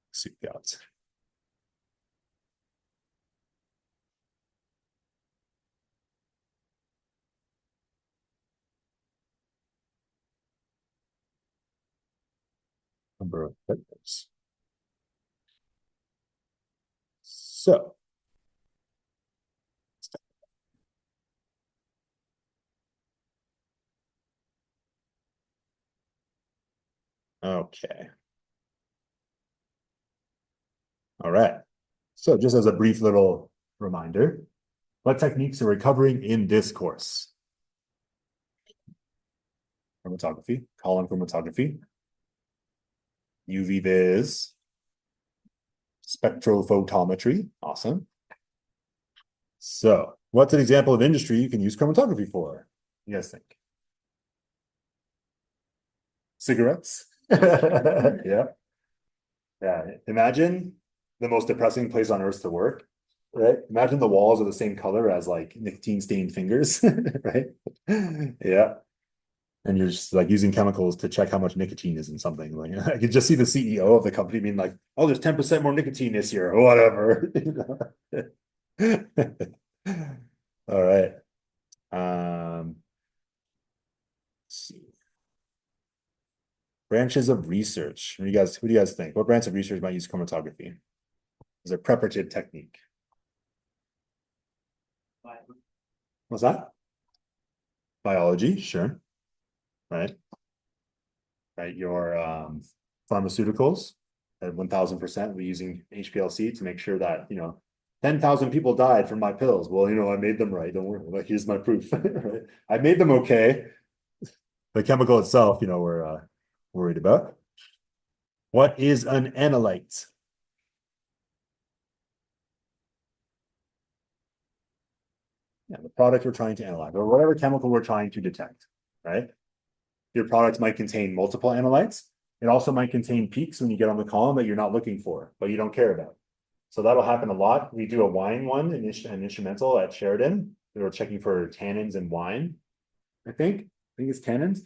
Let's see what we got. Number of partners. So, okay. All right. So just as a brief little reminder, what techniques are we covering in this course? Chromatography, column chromatography, UV vis, spectrophotometry. Awesome. So what's an example of industry you can use chromatography for? You guys think? Cigarettes? Yeah. Yeah. Imagine the most depressing place on earth to work, right? Imagine the walls are the same color as like nicotine stained fingers, right? Yeah. And you're just like using chemicals to check how much nicotine is in something. Like I could just see the CEO of the company being like, "Oh, there's 10% more nicotine this year," or whatever. All right. Let's see. Branches of research. What do you guys think? What branch of research might use chromatography as a preparative technique? What's that? Biology, sure. Right. Right. Your pharmaceuticals at 1000%, we're using HPLC to make sure that, 10,000 people died from my pills. Well, I made them right. Don't worry. Like, here's my proof. Right? I made them okay. The chemical itself, we're worried about. What is an analyte? Yeah, the product we're trying to analyze, or whatever chemical we're trying to detect, right? Your product might contain multiple analytes. It also might contain peaks when you get on the column that you're not looking for, but you don't care about. So that'll happen a lot. We do a wine one, an instrumental at Sheridan. We were checking for tannins in wine, I think it's tannins.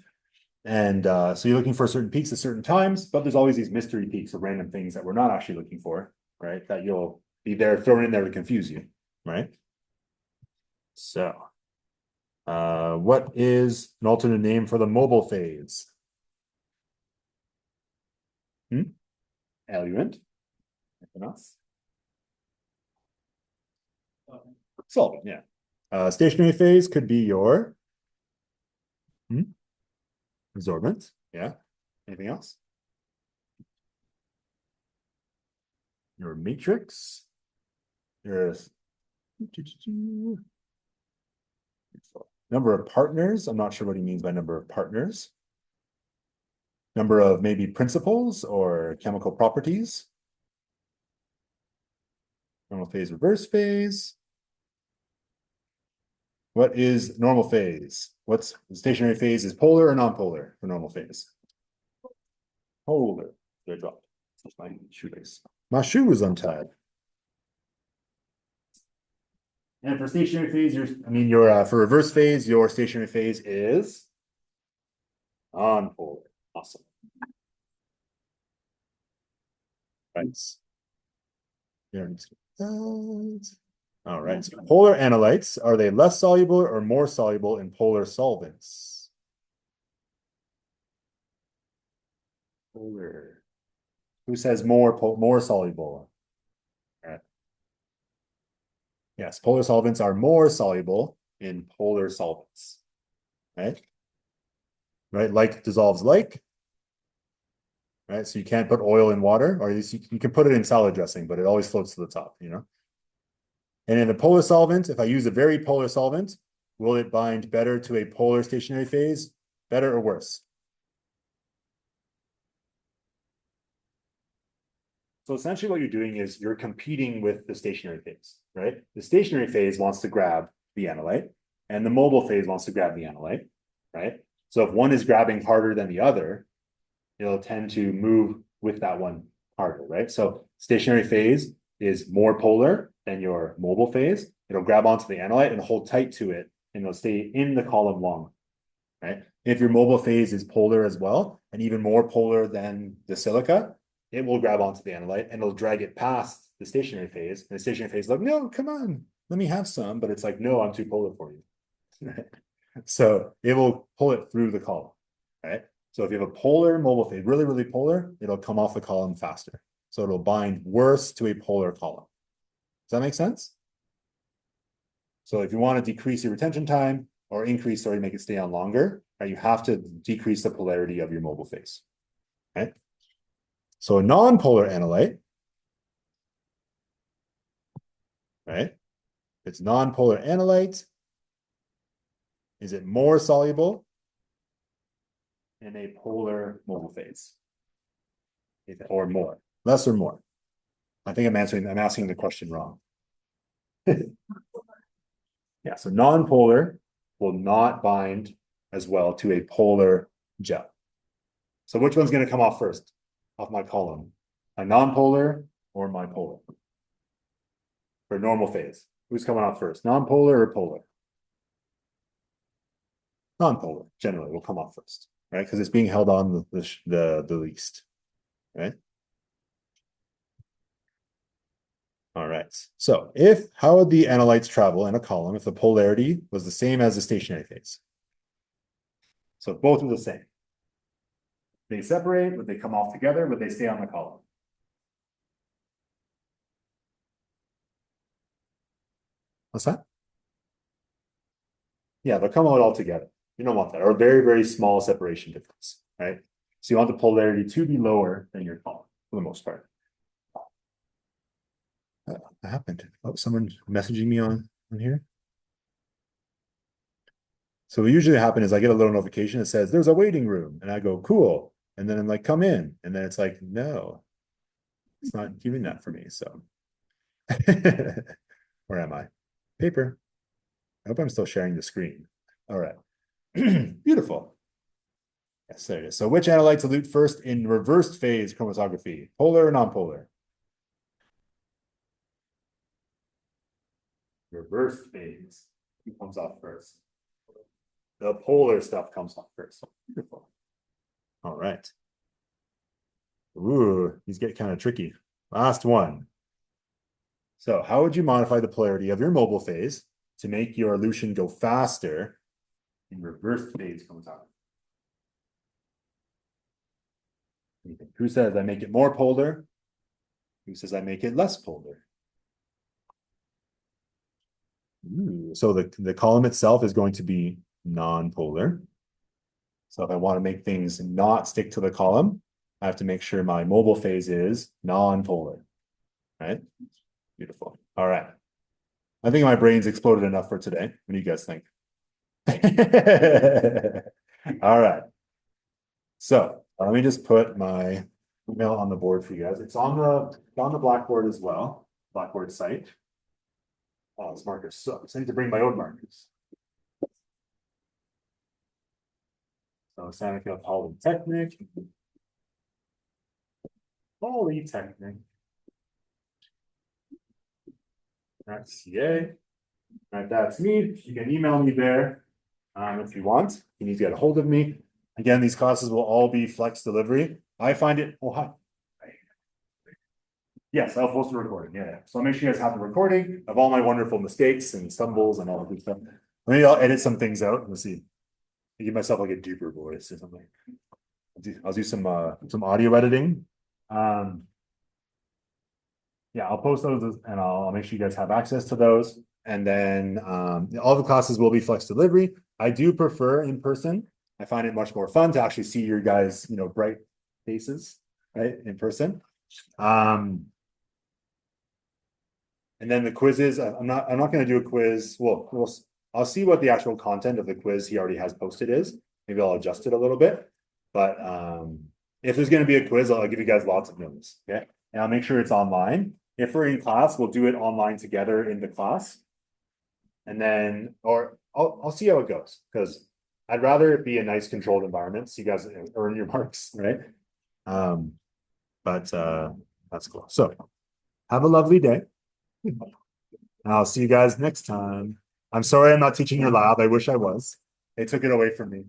And so you're looking for certain peaks at certain times, but there's always these mystery peaks of random things that we're not actually looking for, right? That you'll be there thrown in there to confuse you, right? So, what is an alternate name for the mobile phase? Eluent. Anything else? Solvent, yeah. Stationary phase could be your absorbent, yeah. Anything else? Your matrix. Your number of partners. I'm not sure what he means by number of partners. Number of maybe principles or chemical properties. Normal phase, reverse phase. What is normal phase? What's stationary phase is polar or non-polar for normal phase? Polar. There, I dropped. That's my shoelace. My shoe was untied. And for stationary phase, for reverse phase, your stationary phase is non-polar. Awesome. Right. All right. So polar analytes, are they less soluble or more soluble in polar solvents? Polar. Who says more soluble? All right. Yes, polar solvents are more soluble in polar solvents. Right? Right? Like dissolves like. Right? So you can't put oil in water, or at least you can put it in salad dressing, but it always floats to the top, And in a polar solvent, if I use a very polar solvent, will it bind better to a polar stationary phase? Better or worse? So essentially what you're doing is you're competing with the stationary phase, right? The stationary phase wants to grab the analyte and the mobile phase wants to grab the analyte, right? So if one is grabbing harder than the other, it'll tend to move with that one harder, right? So stationary phase is more polar than your mobile phase. It'll grab onto the analyte and hold tight to it, and it'll stay in the column long, right? If your mobile phase is polar as well, and even more polar than the silica, it will grab onto the analyte and it'll drag it past the stationary phase. And the stationary phase is like, no, come on, let me have some. But it's like, no, I'm too polar for you. So it will pull it through the column, right? So if you have a polar mobile phase, really, really polar, it'll come off the column faster. So it'll bind worse to a polar column. Does that make sense? So if you want to decrease your retention time or increase or make it stay on longer, right, you have to decrease the polarity of your mobile phase, right? So a non-polar analyte, right? It's non-polar analyte. Is it more soluble in a polar mobile phase? Or more? Less or more? I think I'm asking the question wrong. Yeah, so non-polar will not bind as well to a polar gel. So which one's going to come off first off my column? My non-polar or my polar? For normal phase, who's coming off first? Non-polar or polar? Non-polar generally will come off first, right? Because it's being held on the least, right? All right. So how would the analytes travel in a column if the polarity was the same as the stationary phase? So both are the same. They separate, would they come off together? Would they stay on the column? What's that? Yeah, they'll come out all together. You don't want that, or a very, very small separation difference, right? So you want the polarity to be lower than your column for the most part. What happened? Oh, someone messaging me on here. So what usually happens is I get a little notification that says there's a waiting room, and I go cool, and then I'm like, come in, and then it's like, no, it's not giving that for me. So where am I? Paper. I hope I'm still sharing the screen. All right. Beautiful. Yes, there it is. So which analytes elute first in reversed phase chromatography? Polar or non-polar? Reverse phase. Who comes off first? The polar stuff comes off first. Beautiful. All right. Ooh, these get kind of tricky. Last one. So how would you modify the polarity of your mobile phase to make your elution go faster in reverse phase chromatography? Who says I make it more polar? Who says I make it less polar? Ooh, so the column itself is going to be non-polar. So if I want to make things not stick to the column, I have to make sure my mobile phase is non-polar, right? Beautiful. All right. I think my brain's exploded enough for today. What do you guys think? All right. So let me just put my email on the board for you guys. It's on the Blackboard as well, Blackboard site. Oh, this marker sucks. I need to bring my own markers. So Seneca Polytechnic. Polytechnic. That's CA. All right, that's me. You can email me there if you want. You need to get a hold of me. Again, these classes will all be flex delivery. I find it. Oh, hi. Yes, I'll post the recording. Yeah. So I'll make sure you guys have the recording of all my wonderful mistakes and stumbles and all the good stuff. Maybe I'll edit some things out. Let's see. I give myself like a deeper voice or something. I'll do some audio editing. Yeah, I'll post those and I'll make sure you guys have access to those. And then all the classes will be flex delivery. I do prefer in person. I find it much more fun to actually see your guys, bright faces, right, in person. And then the quizzes, I'm not going to do a quiz. Well, I'll see what the actual content of the quiz he already has posted is. Maybe I'll adjust it a little bit. But if there's going to be a quiz, I'll give you guys lots of notes. Okay. And I'll make sure it's online. If we're in class, we'll do it online together in the class. And then, or I'll see how it goes because I'd rather it be a nice controlled environment so you guys earn your marks, right? Um, but that's cool. So have a lovely day. I'll see you guys next time. I'm sorry I'm not teaching your lab. I wish I was. They took it away from me.